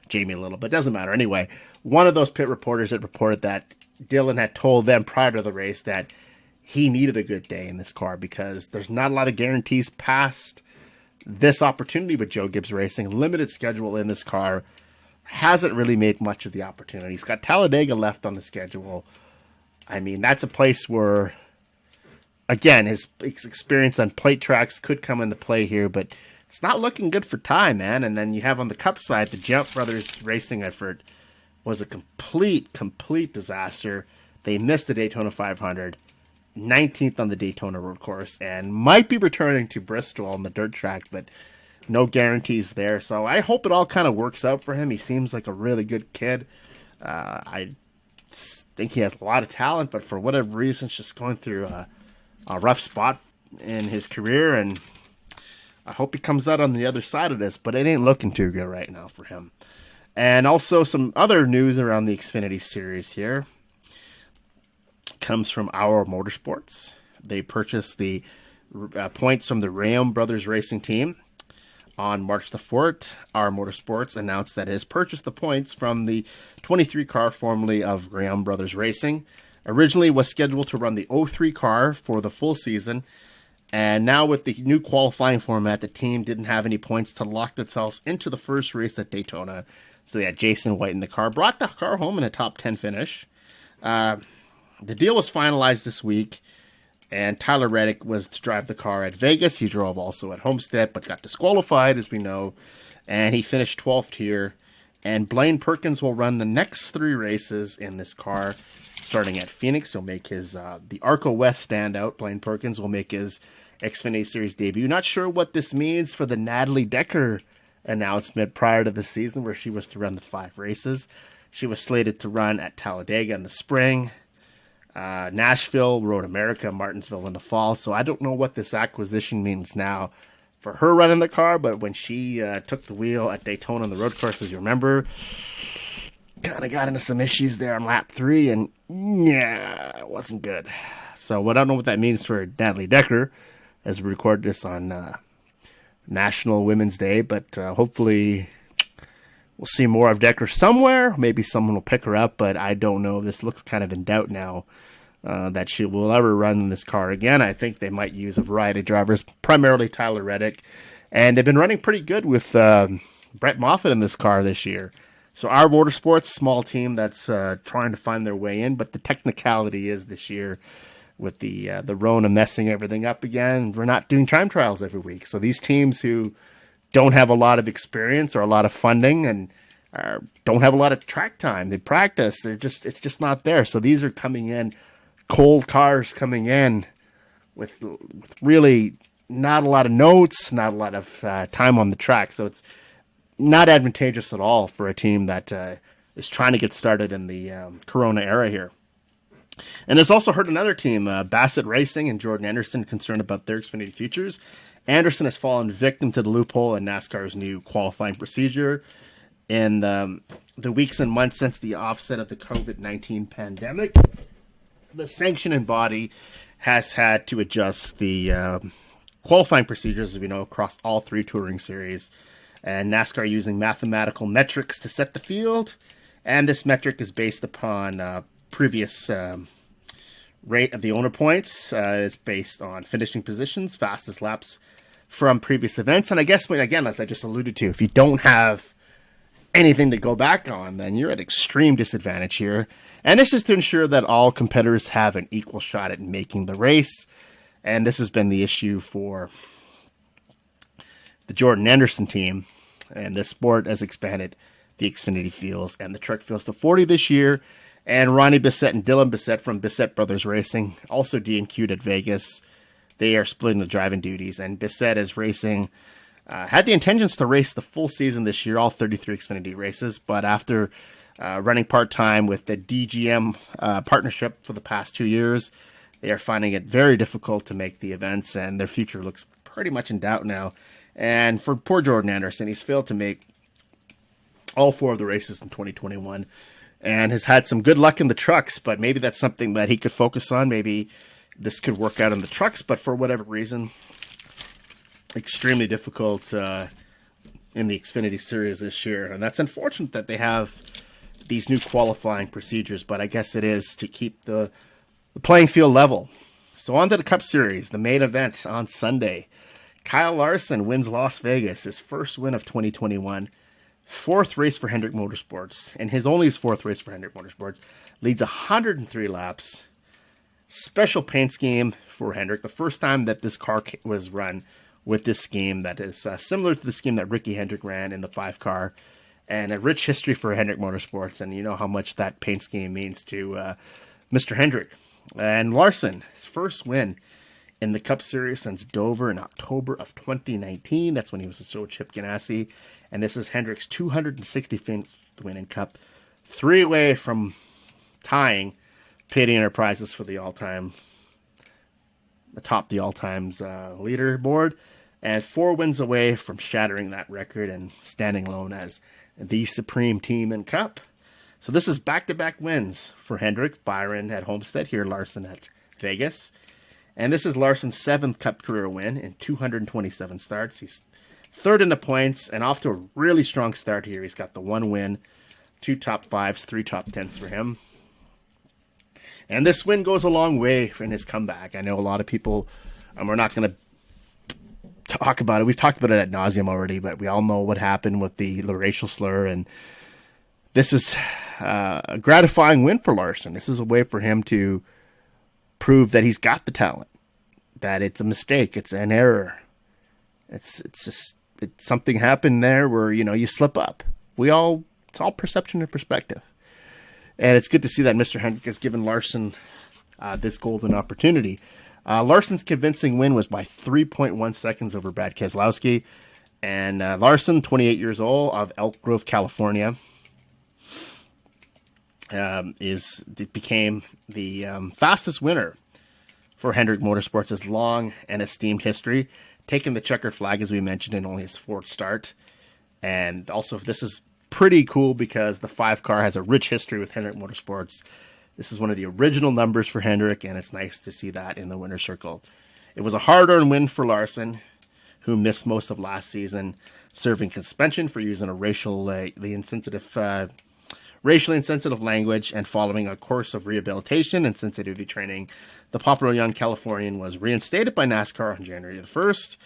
Jamie Little, but it doesn't matter. Anyway, one of those pit reporters had reported that Dillon had told them prior to the race that he needed a good day in this car because there's not a lot of guarantees past this opportunity with Joe Gibbs Racing. Limited schedule in this car. Hasn't really made much of the opportunity. He's got Talladega left on the schedule. I mean, that's a place where, again, his experience on plate tracks could come into play here, but it's not looking good for Ty, man. And then you have on the Cup side, the Jump Brothers racing effort was a complete disaster. They missed the Daytona 500, 19th on the Daytona road course, and might be returning to Bristol on the dirt track, but no guarantees there. So I hope it all kind of works out for him. He seems like a really good kid. I think he has a lot of talent, but for whatever reason, it's just going through a rough spot in his career, and I hope he comes out on the other side of this, but it ain't looking too good right now for him. And also some other news around the Xfinity Series here comes from Our Motorsports. They purchased the points from the Ram Brothers Racing Team. On March the 4th, Our Motorsports announced that it has purchased the points from the 23 car formerly of Ram Brothers Racing. Originally was scheduled to run the 03 car for the full season, And now with the new qualifying format, the team didn't have any points to lock themselves into the first race at Daytona. So they had Jason White in the car, brought the car home in a top 10 finish. The deal was finalized this week, and Tyler Reddick was to drive the car at Vegas. He drove also at Homestead, but got disqualified, as we know, and he finished 12th here. And Blaine Perkins will run the next 3 races in this car, starting at Phoenix. He'll make his the Arco West standout. Blaine Perkins will make his Xfinity Series debut. Not sure what this means for the Natalie Decker announcement prior to the season, where she was to run the 5 races. She was slated to run at Talladega in the spring, Nashville, Road America, Martinsville in the fall. So I don't know what this acquisition means now for her running the car, but when she took the wheel at Daytona on the road course, as you remember, kind of got into some issues there on lap 3, and yeah, it wasn't good. So I don't know what that means for Natalie Decker as we record this on National Women's Day, but hopefully we'll see more of Decker somewhere. Maybe someone will pick her up, but I don't know. This looks kind of in doubt now that she will ever run in this car again. I think they might use a variety of drivers, primarily Tyler Reddick, and they've been running pretty good with Brett Moffitt in this car this year. So our Motorsports, small team that's trying to find their way in, but the technicality is this year with the Rona messing everything up again, we're not doing time trials every week. So these teams who don't have a lot of experience or a lot of funding and don't have a lot of track time, they practice, it's just not there. So these are coming in, cold cars coming in with really not a lot of notes, not a lot of time on the track. So it's not advantageous at all for a team that is trying to get started in the Corona era here. And it's also hurt another team, Bassett Racing and Jordan Anderson, concerned about their Xfinity futures. Anderson has fallen victim to the loophole in NASCAR's new qualifying procedure. In the weeks and months since the offset of the COVID-19 pandemic, the sanctioning body has had to adjust the qualifying procedures, as we know, across all 3 touring series. And NASCAR using mathematical metrics to set the field. And this metric is based upon previous rate of the owner points. It's based on finishing positions, fastest laps from previous events. And I guess, again, as I just alluded to, if you don't have anything to go back on, then you're at extreme disadvantage here. And this is to ensure that all competitors have an equal shot at making the race. And this has been the issue for the Jordan Anderson team. And the sport has expanded the Xfinity fields and the truck fields to 40 this year. And Ronnie Bissett and Dylan Bissett from Bissett Brothers Racing, also DNQ'd at Vegas. They are splitting the driving duties. And Bissett is racing, had the intentions to race the full season this year, all 33 Xfinity races. But after running part-time with the DGM partnership for the past 2 years, they are finding it very difficult to make the events. And their future looks pretty much in doubt now. And for poor Jordan Anderson, he's failed to make all 4 of the races in 2021. And has had some good luck in the trucks, but maybe that's something that he could focus on. Maybe this could work out in the trucks, but for whatever reason, extremely difficult in the Xfinity Series this year. And that's unfortunate that they have these new qualifying procedures, but I guess it is to keep the playing field level. So on to the Cup Series, the main event on Sunday. Kyle Larson wins Las Vegas, his first win of 2021. 4th race for Hendrick Motorsports, and his 4th race for Hendrick Motorsports, leads 103 laps. Special paint scheme for Hendrick. The first time that this car was run with this scheme that is similar to the scheme that Ricky Hendrick ran in the 5 car, and a rich history for Hendrick Motorsports, and you know how much that paint scheme means to Mr. Hendrick. And Larson, his first win in the Cup Series since Dover in October of 2019. That's when he was with Chip Ganassi. And this is Hendrick's 265th win in Cup, 3 away from tying Payday Enterprises for the all-times leaderboard, and 4 wins away from shattering that record and standing alone as the supreme team in Cup. So this is back-to-back wins for Hendrick. Byron at Homestead, here Larson at Vegas. And this is Larson's 7th Cup career win in 227 starts. He's 3rd in the points, and off to a really strong start here. He's got the 1 win, 2 top 5s, 3 top 10s for him. And this win goes a long way in his comeback. I know a lot of people And we're not going to talk about it. We've talked about it ad nauseum already, but we all know what happened with the racial slur. And this is a gratifying win for Larson. This is a way for him to prove that he's got the talent, that it's a mistake, it's an error. It's something happened there where, you slip up. It's all perception and perspective. And it's good to see that Mr. Hendrick has given Larson this golden opportunity. Larson's convincing win was by 3.1 seconds over Brad Keselowski. And Larson, 28 years old, of Elk Grove, California, became the fastest winner for Hendrick Motorsports' long and esteemed history, taking the checkered flag, as we mentioned, in only his fourth start. And also, this is pretty cool because the 5 car has a rich history with Hendrick Motorsports. This is one of the original numbers for Hendrick, and it's nice to see that in the winner's circle. It was a hard-earned win for Larson, who missed most of last season, serving suspension for using a racially insensitive language and following a course of rehabilitation and sensitivity training. The popular young Californian was reinstated by NASCAR on January the 1st.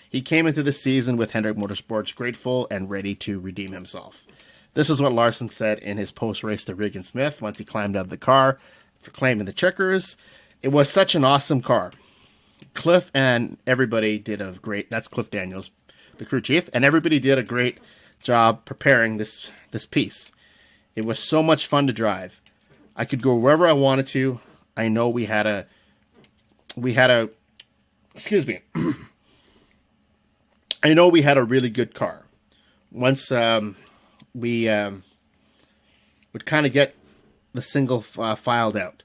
He came into the season with Hendrick Motorsports grateful and ready to redeem himself. This is what Larson said in his post-race to Regan Smith once he climbed out of the car for claiming the checkers. It was such an awesome car. Cliff and everybody did that's Cliff Daniels, the crew chief, and everybody did a great job preparing this piece. It was so much fun to drive. I could go wherever I wanted to. I know we had a excuse me. I know we had a really good car. Once we would kind of get the single filed out,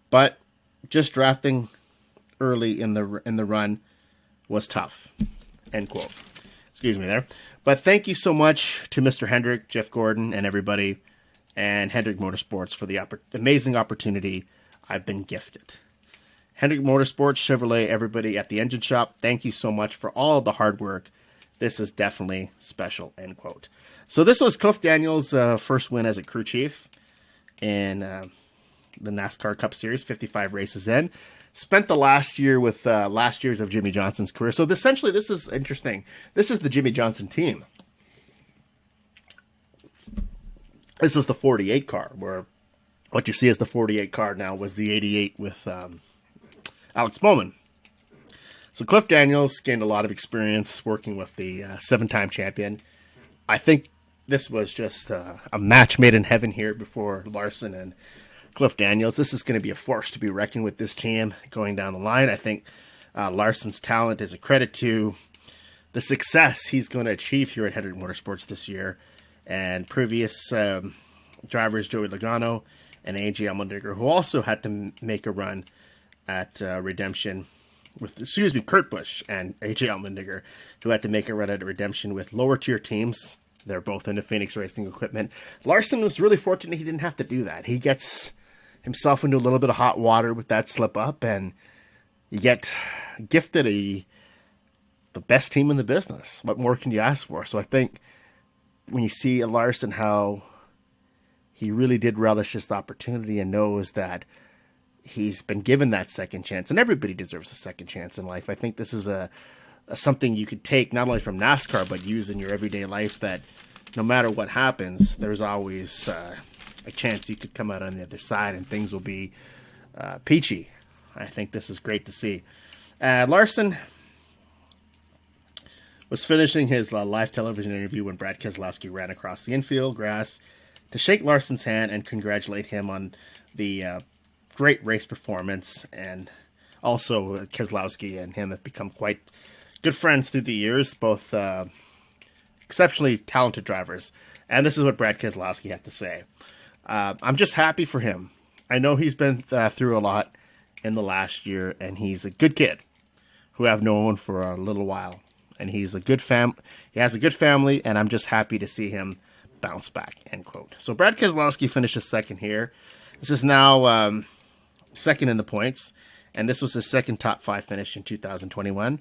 but just drafting early in the run was tough. End quote. Excuse me there. But thank you so much to Mr. Hendrick, Jeff Gordon, and everybody, and Hendrick Motorsports for the amazing opportunity I've been gifted. Hendrick Motorsports, Chevrolet, everybody at the engine shop, thank you so much for all of the hard work. This is definitely special, end quote. So this was Cliff Daniels' first win as a crew chief in the NASCAR Cup Series, 55 races in. Spent the last year with last year's of Jimmy Johnson's career. So essentially, this is interesting. This is the Jimmy Johnson team. This is the 48 car, where what you see as the 48 car now was the 88 with Alex Bowman. So Cliff Daniels gained a lot of experience working with the 7-time champion. I think this was just a match made in heaven here before Larson and Cliff Daniels. This is going to be a force to be reckoned with, this team going down the line. I think Larson's talent is a credit to the success he's going to achieve here at Hendrick Motorsports this year. And previous drivers, Joey Logano and A.J. Allmendinger, who also had to make a run at Redemption with, Kurt Busch and A.J. Allmendinger, who had to make a run at Redemption with lower tier teams. They're both into Phoenix Racing Equipment. Larson was really fortunate he didn't have to do that. He gets himself into a little bit of hot water with that slip up, and you get gifted the best team in the business. What more can you ask for? So I think when you see Larson, how he really did relish this opportunity and knows that he's been given that second chance, and everybody deserves a second chance in life. I think this is something you could take not only from NASCAR, but use in your everyday life, that no matter what happens, there's always a chance you could come out on the other side and things will be peachy. I think this is great to see. Larson was finishing his live television interview when Brad Keselowski ran across the infield grass to shake Larson's hand and congratulate him on the great race performance. And also Keselowski and him have become quite good friends through the years, both exceptionally talented drivers. And this is what Brad Keselowski had to say. I'm just happy for him. I know he's been through a lot in the last year, and he's a good kid who I've known for a little while. And he's a good he has a good family, and I'm just happy to see him bounce back, end quote. So Brad Keselowski finishes second here. This is now second in the points, and this was his second top 5 finish in 2021.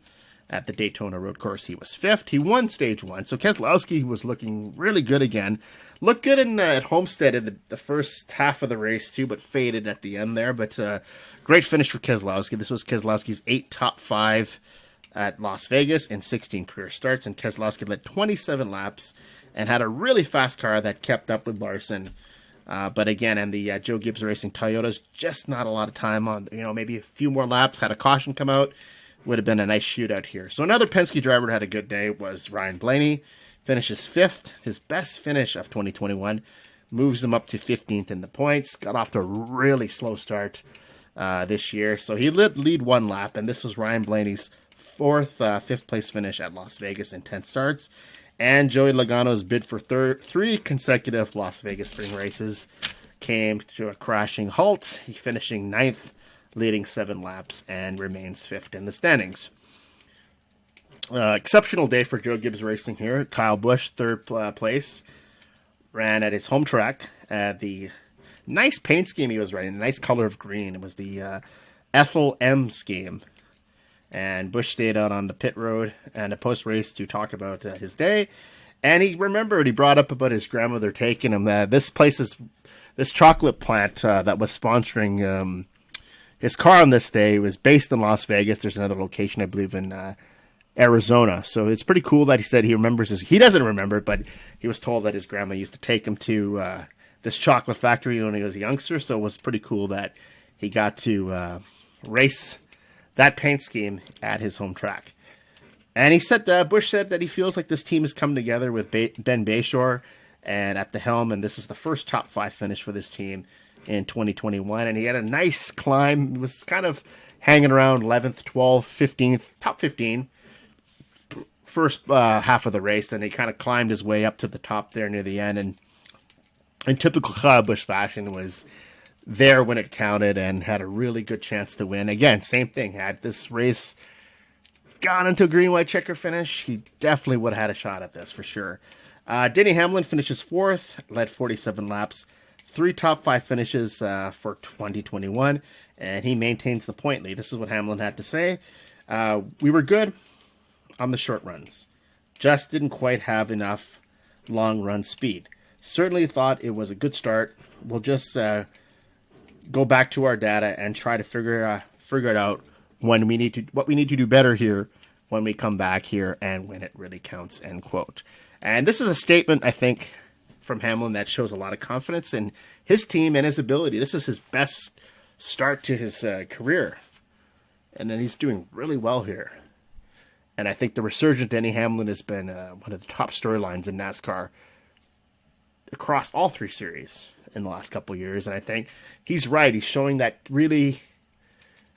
At the Daytona road course, he was 5th. He won stage 1. So Keselowski was looking really good again. Looked good at Homestead in the first half of the race, too, but faded at the end there. But great finish for Keselowski. This was Keselowski's 8 top 5 at Las Vegas in 16 career starts. And Keselowski led 27 laps and had a really fast car that kept up with Larson. But again, and the Joe Gibbs Racing Toyotas, just not a lot of time on, maybe a few more laps, had a caution come out. Would have been a nice shootout here. So another Penske driver that had a good day was Ryan Blaney. Finishes 5th, his best finish of 2021. Moves him up to 15th in the points. Got off to a really slow start this year. So he lead 1 lap, and this was Ryan Blaney's 5th place finish at Las Vegas in 10 starts. And Joey Logano's bid for 3 consecutive Las Vegas spring races came to a crashing halt. He finishing 9th, leading 7 laps, and remains 5th in the standings. Exceptional day for Joe Gibbs Racing here. Kyle Busch, 3rd place, ran at his home track. The nice paint scheme he was running, the nice color of green. It was the Ethel M scheme. And Busch stayed out on the pit road and a post-race to talk about his day. And he remembered, he brought up about his grandmother taking him. This chocolate plant that was sponsoring his car on this day was based in Las Vegas. There's another location, I believe, in Arizona. So it's pretty cool that he said he remembers he doesn't remember it, but he was told that his grandma used to take him to this chocolate factory when he was a youngster. So it was pretty cool that he got to race that paint scheme at his home track. And he said, Busch said that he feels like this team has come together with Ben Bayshore and at the helm, and this is the first top 5 finish for this team in 2021. And he had a nice climb. He was kind of hanging around 11th, 12th, 15th, top 15 first half of the race. And he kind of climbed his way up to the top there near the end. And in typical Kyle Busch fashion, was there when it counted and had a really good chance to win. Again, same thing. Had this race gone into a green-white checker finish, he definitely would have had a shot at this for sure. Denny Hamlin finishes 4th, led 47 laps, 3 top 5 finishes for 2021, and he maintains the point lead. This is what Hamlin had to say. We were good on the short runs. Just didn't quite have enough long run speed. Certainly thought it was a good start. We'll just go back to our data and try to figure it out what we need to do better here when we come back here and when it really counts, end quote. And this is a statement, I think, from Hamlin that shows a lot of confidence in his team and his ability. This is his best start to his career. And then he's doing really well here. And I think the resurgent Denny Hamlin has been one of the top storylines in NASCAR across all 3 series in the last couple of years. And I think he's right. He's showing that really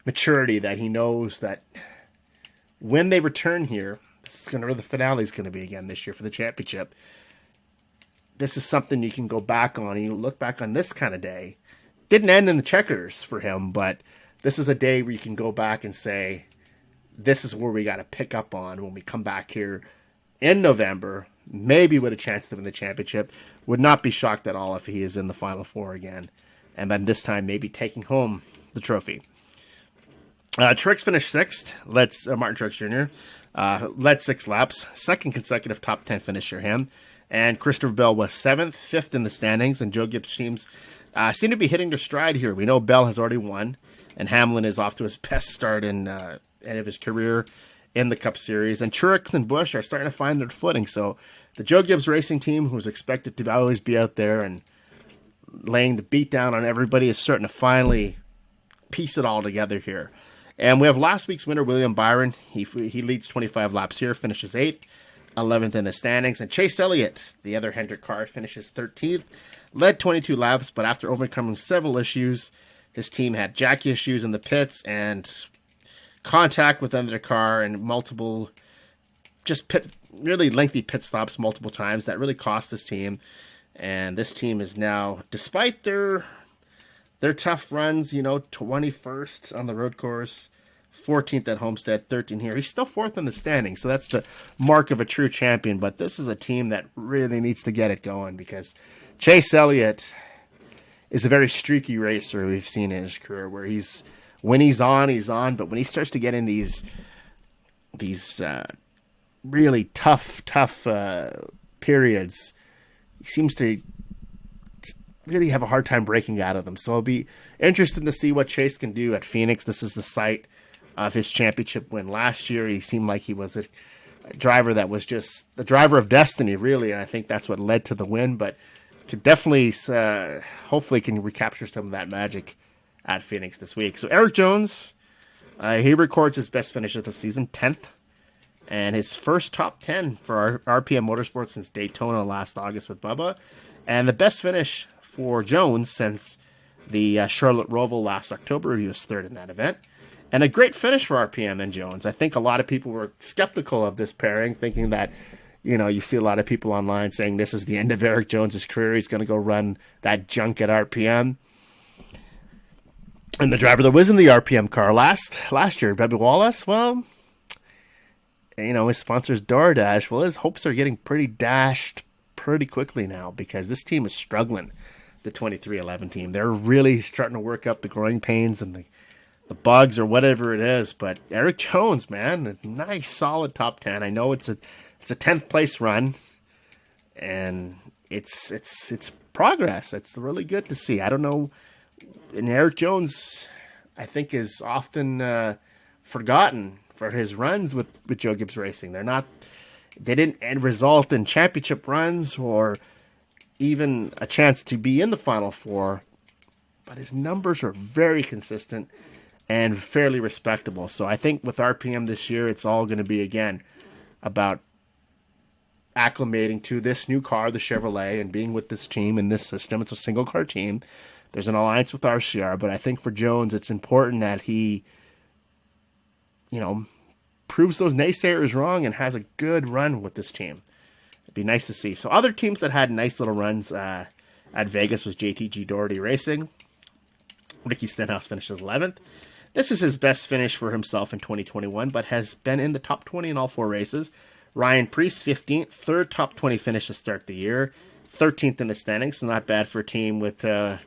maturity that he knows that when they return here, this is where the finale is going to be again this year for the championship. This is something you can go back on. You look back on this kind of day. Didn't end in the checkers for him, but this is a day where you can go back and say, this is where we got to pick up on when we come back here in November, maybe with a chance to win the championship. Would not be shocked at all if he is in the Final Four again. And then this time maybe taking home the trophy. Truex finished 6th. Martin Truex Jr. Led 6 laps. 2nd consecutive top 10 finish for him. And Christopher Bell was 7th, 5th in the standings. And Joe Gibbs teams seem to be hitting their stride here. We know Bell has already won. And Hamlin is off to his best start in end of his career in the Cup Series. And Truex and Busch are starting to find their footing. So the Joe Gibbs Racing team, who's expected to always be out there and laying the beat down on everybody, is starting to finally piece it all together here. And we have last week's winner, William Byron. He leads 25 laps here, finishes 8th, 11th in the standings. And Chase Elliott, the other Hendrick car, finishes 13th, led 22 laps, but after overcoming several issues, his team had jack issues in the pits and contact with another car and multiple really lengthy pit stops multiple times. That really cost this team. And this team is now, despite their tough runs, 21st on the road course, 14th at Homestead, 13th here. He's still 4th in the standings, so that's the mark of a true champion. But this is a team that really needs to get it going because Chase Elliott is a very streaky racer we've seen in his career where when he's on, but when he starts to get in these these really tough periods, he seems to really have a hard time breaking out of them. So it'll be interesting to see what Chase can do at Phoenix. This is the site of his championship win last year. He seemed like he was a driver that was just the driver of destiny, really, and I think that's what led to the win. But could definitely, hopefully, can recapture some of that magic at Phoenix this week. So Eric Jones, he records his best finish of the season, 10th, and his first top 10 for RPM Motorsports since Daytona last August with Bubba, and the best finish for Jones since the Charlotte Roval last October. He was third in that event. And a great finish for RPM and Jones. I think a lot of people were skeptical of this pairing, thinking that, you see a lot of people online saying this is the end of Eric Jones' career. He's going to go run that junk at RPM. And the driver that was in the RPM car last year, Bubby Wallace, well, his sponsor's DoorDash. Well, his hopes are getting pretty dashed pretty quickly now because this team is struggling, the 2311 team. They're really starting to work up the growing pains and the bugs or whatever it is. But Eric Jones, man, a nice solid top 10. I know it's a 10th place run, and it's progress. It's really good to see. I don't know, and Eric Jones, I think, is often forgotten for his runs with Joe Gibbs Racing. They didn't result in championship runs or even a chance to be in the Final Four, but his numbers are very consistent and fairly respectable. So I think with RPM this year, it's all going to be, again, about acclimating to this new car, the Chevrolet, and being with this team in this system. It's a single car team. There's an alliance with RCR, but I think for Jones, it's important that he, proves those naysayers wrong and has a good run with this team. It'd be nice to see. So other teams that had nice little runs at Vegas was JTG Doherty Racing. Ricky Stenhouse finishes 11th. This is his best finish for himself in 2021, but has been in the top 20 in all 4 races. Ryan Preece, 15th, third top 20 finish to start the year, 13th in the standings, so not bad for a team without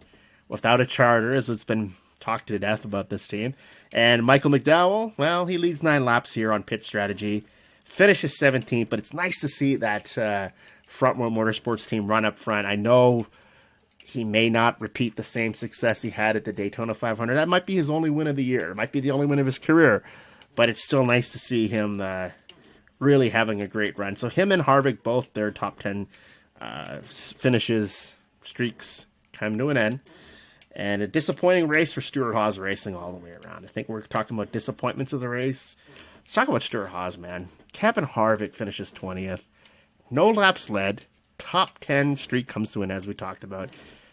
a charter, as it's been talked to death about this team. And Michael McDowell, well, he leads 9 laps here on pit strategy, finishes 17th, but it's nice to see that Front Row Motorsports team run up front. I know he may not repeat the same success he had at the Daytona 500. That might be his only win of the year. It might be the only win of his career, but it's still nice to see him really having a great run. So him and Harvick, both their top 10 finishes, streaks, come to an end. And a disappointing race for Stuart Haas Racing all the way around. I think we're talking about disappointments of the race. Let's talk about Stuart Haas, man. Kevin Harvick finishes 20th. No laps led. Top 10 streak comes to an end, as we talked about.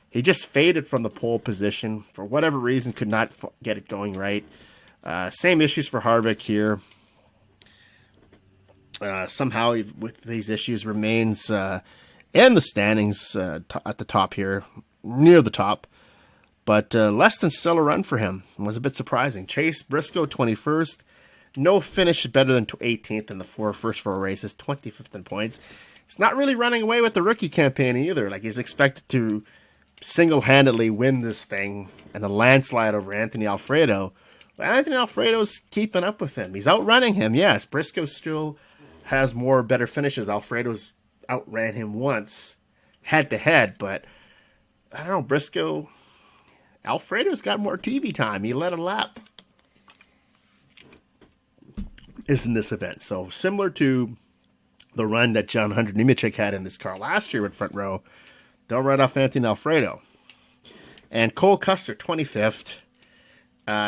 He just faded from the pole position. For whatever reason, could not get it going right. Same issues for Harvick here. Somehow, with these issues, remains in the standings at the top here, near the top. But less than stellar run for him. It was a bit surprising. Chase Briscoe, 21st. No finish better than 18th in the first 4 races. 25th in points. He's not really running away with the rookie campaign either. Like, he's expected to single-handedly win this thing and a landslide over Anthony Alfredo. But Anthony Alfredo's keeping up with him. He's outrunning him, yes. Briscoe still has better finishes. Alfredo's outran him once, head-to-head. But, I don't know, Alfredo's got more TV time. He led a lap. Is in this event. So, similar to the run that John Hunter Nemechek had in this car last year at Front Row, they'll run off Anthony Alfredo. And Cole Custer, 25th.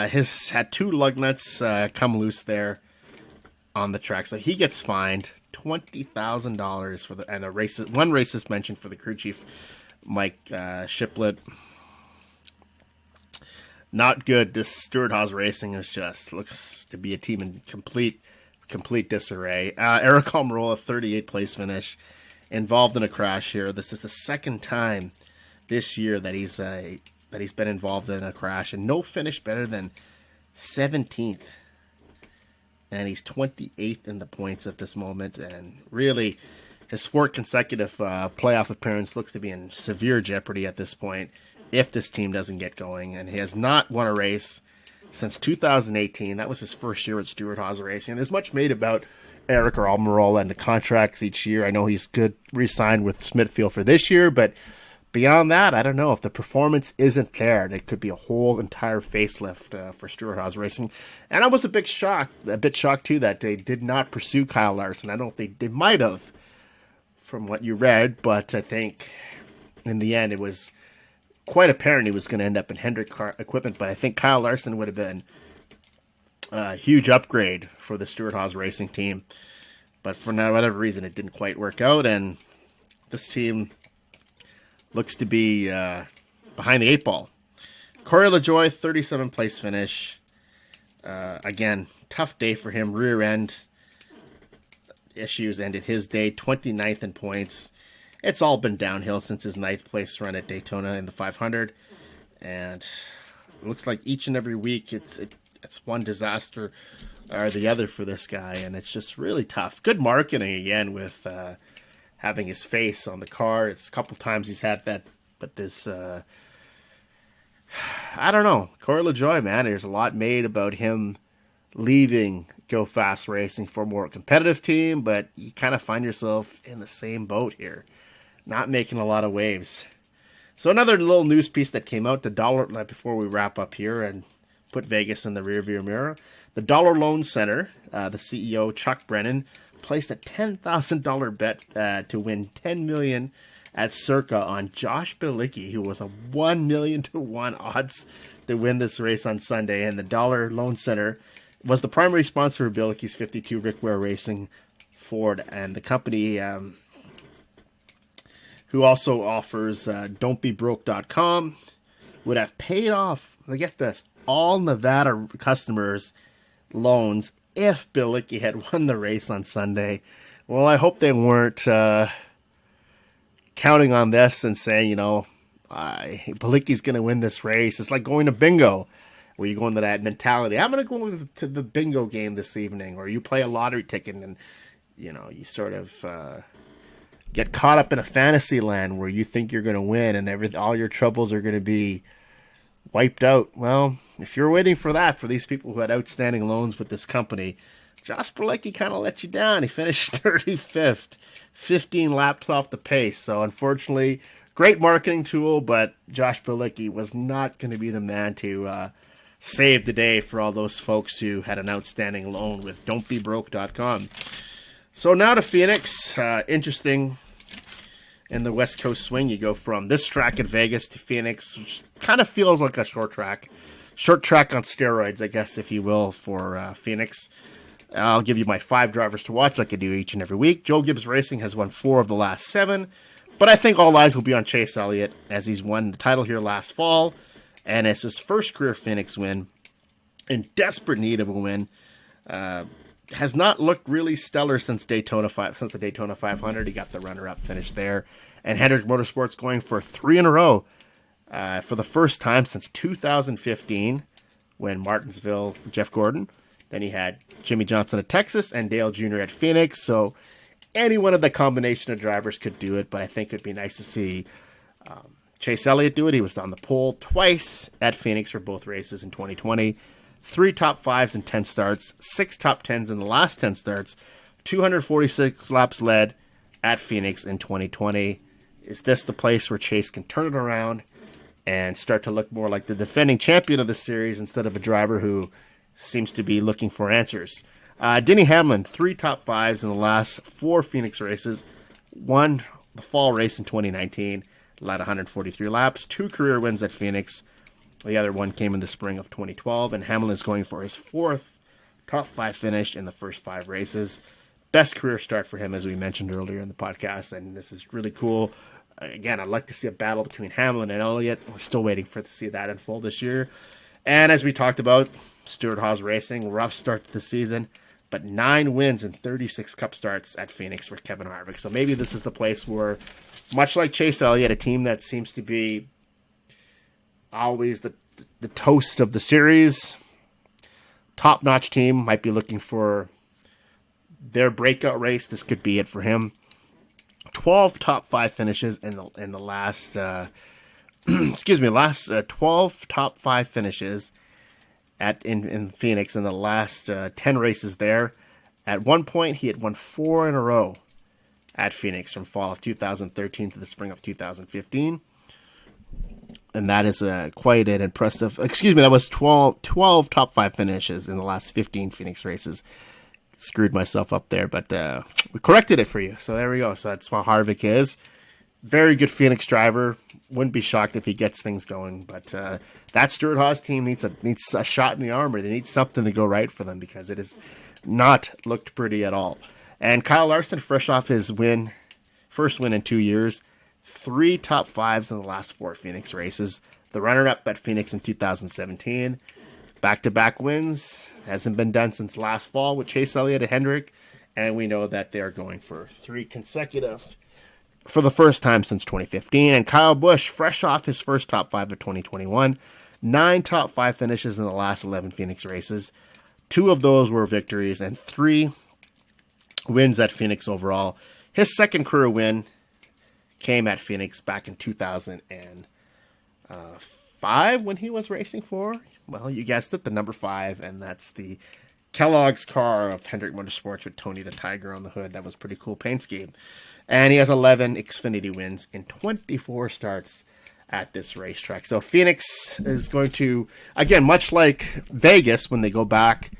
His had 2 lug nuts come loose there on the track. So he gets fined $20,000 for and one race suspension for the crew chief, Mike Shiplett. Not good. This Stuart Haas Racing looks to be a team in complete disarray. Eric Almirola, 38th place finish, involved in a crash here. This is the second time this year that he's been involved in a crash, and no finish better than 17th. And he's 28th in the points at this moment, and really his 4th consecutive playoff appearance looks to be in severe jeopardy at this point if this team doesn't get going. And he has not won a race since 2018. That was his first year at Stuart Haas Racing. There's much made about Eric Almirola and the contracts each year. I know he's good, re-signed with Smithfield for this year, but beyond that, I don't know. If the performance isn't there, it could be a whole entire facelift for Stuart Haas Racing. And I was a bit shocked too, that they did not pursue Kyle Larson. I don't think they might have, from what you read, but I think in the end it was quite apparent he was going to end up in Hendrick car equipment. But I think Kyle Larson would have been a huge upgrade for the Stuart Haas Racing team. But for whatever reason, it didn't quite work out, and this team looks to be behind the 8 ball. Corey LaJoie, 37th place finish. Again, tough day for him. Rear end issues ended his day. 29th in points. It's all been downhill since his 9th place run at Daytona in the 500. And it looks like each and every week it's one disaster or the other for this guy. And it's just really tough. Good marketing again with having his face on the car. It's a couple times he's had that, but this, I don't know. Corey LaJoie, man, there's a lot made about him leaving Go Fast Racing for a more competitive team, but you kind of find yourself in the same boat here, not making a lot of waves. So another little news piece that came out, before we wrap up here and put Vegas in the rearview mirror, the Dollar Loan Center, the CEO, Chuck Brennan, placed a $10,000 bet to win $10 million at Circa on Josh Bilicki, who was a 1 million to 1 odds to win this race on Sunday. And the Dollar Loan Center was the primary sponsor of Bilicki's 52 Rick Ware Racing Ford, and the company who also offers don'tbebroke.com would have paid off, get this, all Nevada customers' loans if Bilicki had won the race on Sunday. Well, I hope they weren't counting on this and saying, Bilicki's going to win this race. It's like going to bingo, where you go into that mentality. I'm going to go to the bingo game this evening, or you play a lottery ticket and, you sort of get caught up in a fantasy land where you think you're going to win and all your troubles are going to be wiped out. Well, if you're waiting for that, for these people who had outstanding loans with this company, Josh Bilicki kind of let you down. He finished 35th, 15 laps off the pace. So unfortunately, great marketing tool, but Josh Bilicki was not going to be the man to save the day for all those folks who had an outstanding loan with don'tbebroke.com. So now to Phoenix. Interesting. In the West Coast swing, you go from this track at Vegas to Phoenix, which kind of feels like a short track on steroids, I guess, if you will, for Phoenix. I'll give you my 5 drivers to watch like I do each and every week. Joe Gibbs Racing has won 4 of the last 7, but I think all eyes will be on Chase Elliott, as he's won the title here last fall, and it's his first career Phoenix win, in desperate need of a win. Has not looked really stellar since the Daytona 500. He got the runner-up finish there. And Hendrick Motorsports going for 3 in a row for the first time since 2015, when Martinsville, Jeff Gordon. Then he had Jimmy Johnson at Texas and Dale Jr. at Phoenix. So any one of the combination of drivers could do it, but I think it'd be nice to see Chase Elliott do it. He was on the pole twice at Phoenix for both races in 2020. 3 top 5s in 10 starts, 6 top 10s in the last 10 starts, 246 laps led at Phoenix in 2020. Is this the place where Chase can turn it around and start to look more like the defending champion of the series instead of a driver who seems to be looking for answers? Denny Hamlin, 3 top 5s in the last 4 Phoenix races, won the fall race in 2019, led 143 laps, 2 career wins at Phoenix. The other one came in the spring of 2012, and Hamlin is going for his 4th top 5 finish in the first 5 races. Best career start for him, as we mentioned earlier in the podcast, and this is really cool. Again, I'd like to see a battle between Hamlin and Elliott. We're still waiting to see that unfold this year. And as we talked about, Stuart Haas Racing, rough start to the season, but 9 wins and 36 Cup starts at Phoenix for Kevin Harvick. So maybe this is the place where, much like Chase Elliott, a team that seems to be always the toast of the series, top-notch team, might be looking for their breakout race. This could be it for him. 12 top 5 finishes in the last 12 top 5 finishes in Phoenix in the last 10 races there. At one point, he had won 4 in a row at Phoenix from fall of 2013 to the spring of 2015. And that is quite an impressive... Excuse me, that was 12 top 5 finishes in the last 15 Phoenix races. Screwed myself up there, but we corrected it for you. So there we go. So that's how Harvick is. Very good Phoenix driver. Wouldn't be shocked if he gets things going. But that Stuart Haas team needs a shot in the armor. They need something to go right for them because it has not looked pretty at all. And Kyle Larson, fresh off his first win in 2 years, 3 top 5s in the last 4 Phoenix races. The runner-up at Phoenix in 2017. Back-to-back wins. Hasn't been done since last fall with Chase Elliott and Hendrick. And we know that they're going for 3 consecutive for the first time since 2015. And Kyle Busch, fresh off his first top 5 of 2021. 9 top 5 finishes in the last 11 Phoenix races. 2 of those were victories and 3 wins at Phoenix overall. His second career win came at Phoenix back in 2005 when he was racing for, well, you guessed it, the number 5, and that's the Kellogg's car of Hendrick Motorsports with Tony the Tiger on the hood. That was a pretty cool paint scheme. And he has 11 Xfinity wins in 24 starts at this racetrack. So Phoenix is going to, again, much like Vegas when they go back,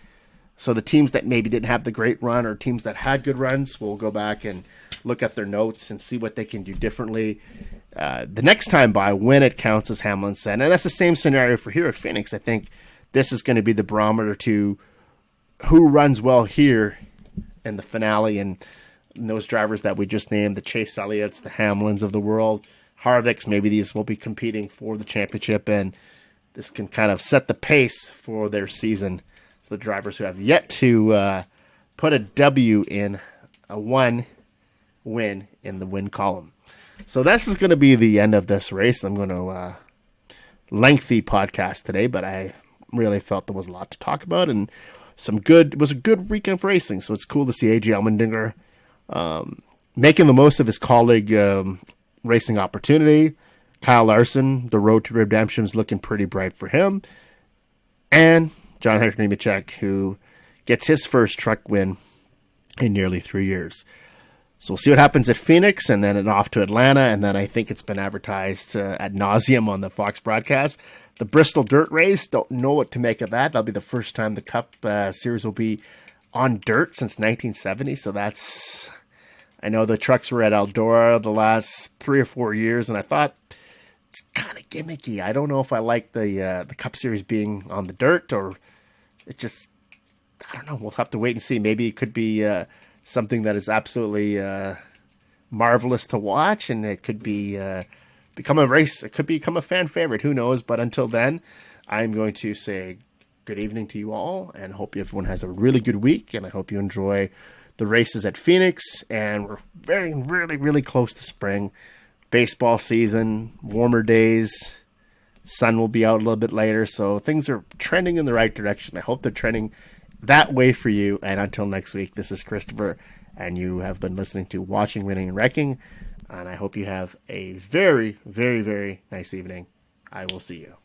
so the teams that maybe didn't have the great run or teams that had good runs will go back and look at their notes and see what they can do differently the next time by when it counts, as Hamlin said. And that's the same scenario for here at Phoenix. I think this is going to be the barometer to who runs well here in the finale, and those drivers that we just named, the Chase Elliott's, the Hamlins of the world, Harvick's, maybe these will be competing for the championship, and this can kind of set the pace for their season. So the drivers who have yet to put a W in a 1 win in the win column. So this is going to be the end of this race. I'm going to lengthy podcast today, but I really felt there was a lot to talk about, and it was a good weekend of racing. So it's cool to see AJ Allmendinger making the most of his colleague racing opportunity. Kyle Larson, the road to redemption is looking pretty bright for him. And John Henry Nemechek, who gets his first truck win in nearly 3 years. So we'll see what happens at Phoenix, and then off to Atlanta, and then I think it's been advertised ad nauseum on the Fox broadcast. The Bristol Dirt Race, don't know what to make of that. That'll be the first time the Cup Series will be on dirt since 1970, so that's... I know the trucks were at Eldora the last 3 or 4 years, and I thought it's kind of gimmicky. I don't know if I like the Cup Series being on the dirt, or it just... I don't know. We'll have to wait and see. Maybe it could be... something that is absolutely marvelous to watch, and it could be become a race. It could become a fan favorite. Who knows? But until then, I'm going to say good evening to you all, and hope everyone has a really good week. And I hope you enjoy the races at Phoenix. And we're very, really, really close to spring baseball season. Warmer days. Sun will be out a little bit later, so things are trending in the right direction. I hope they're trending that way for you. And until next week, this is Christopher, and you have been listening to Watching, Winning, and Wrecking, and I hope you have a very, very, very nice evening. I will see you.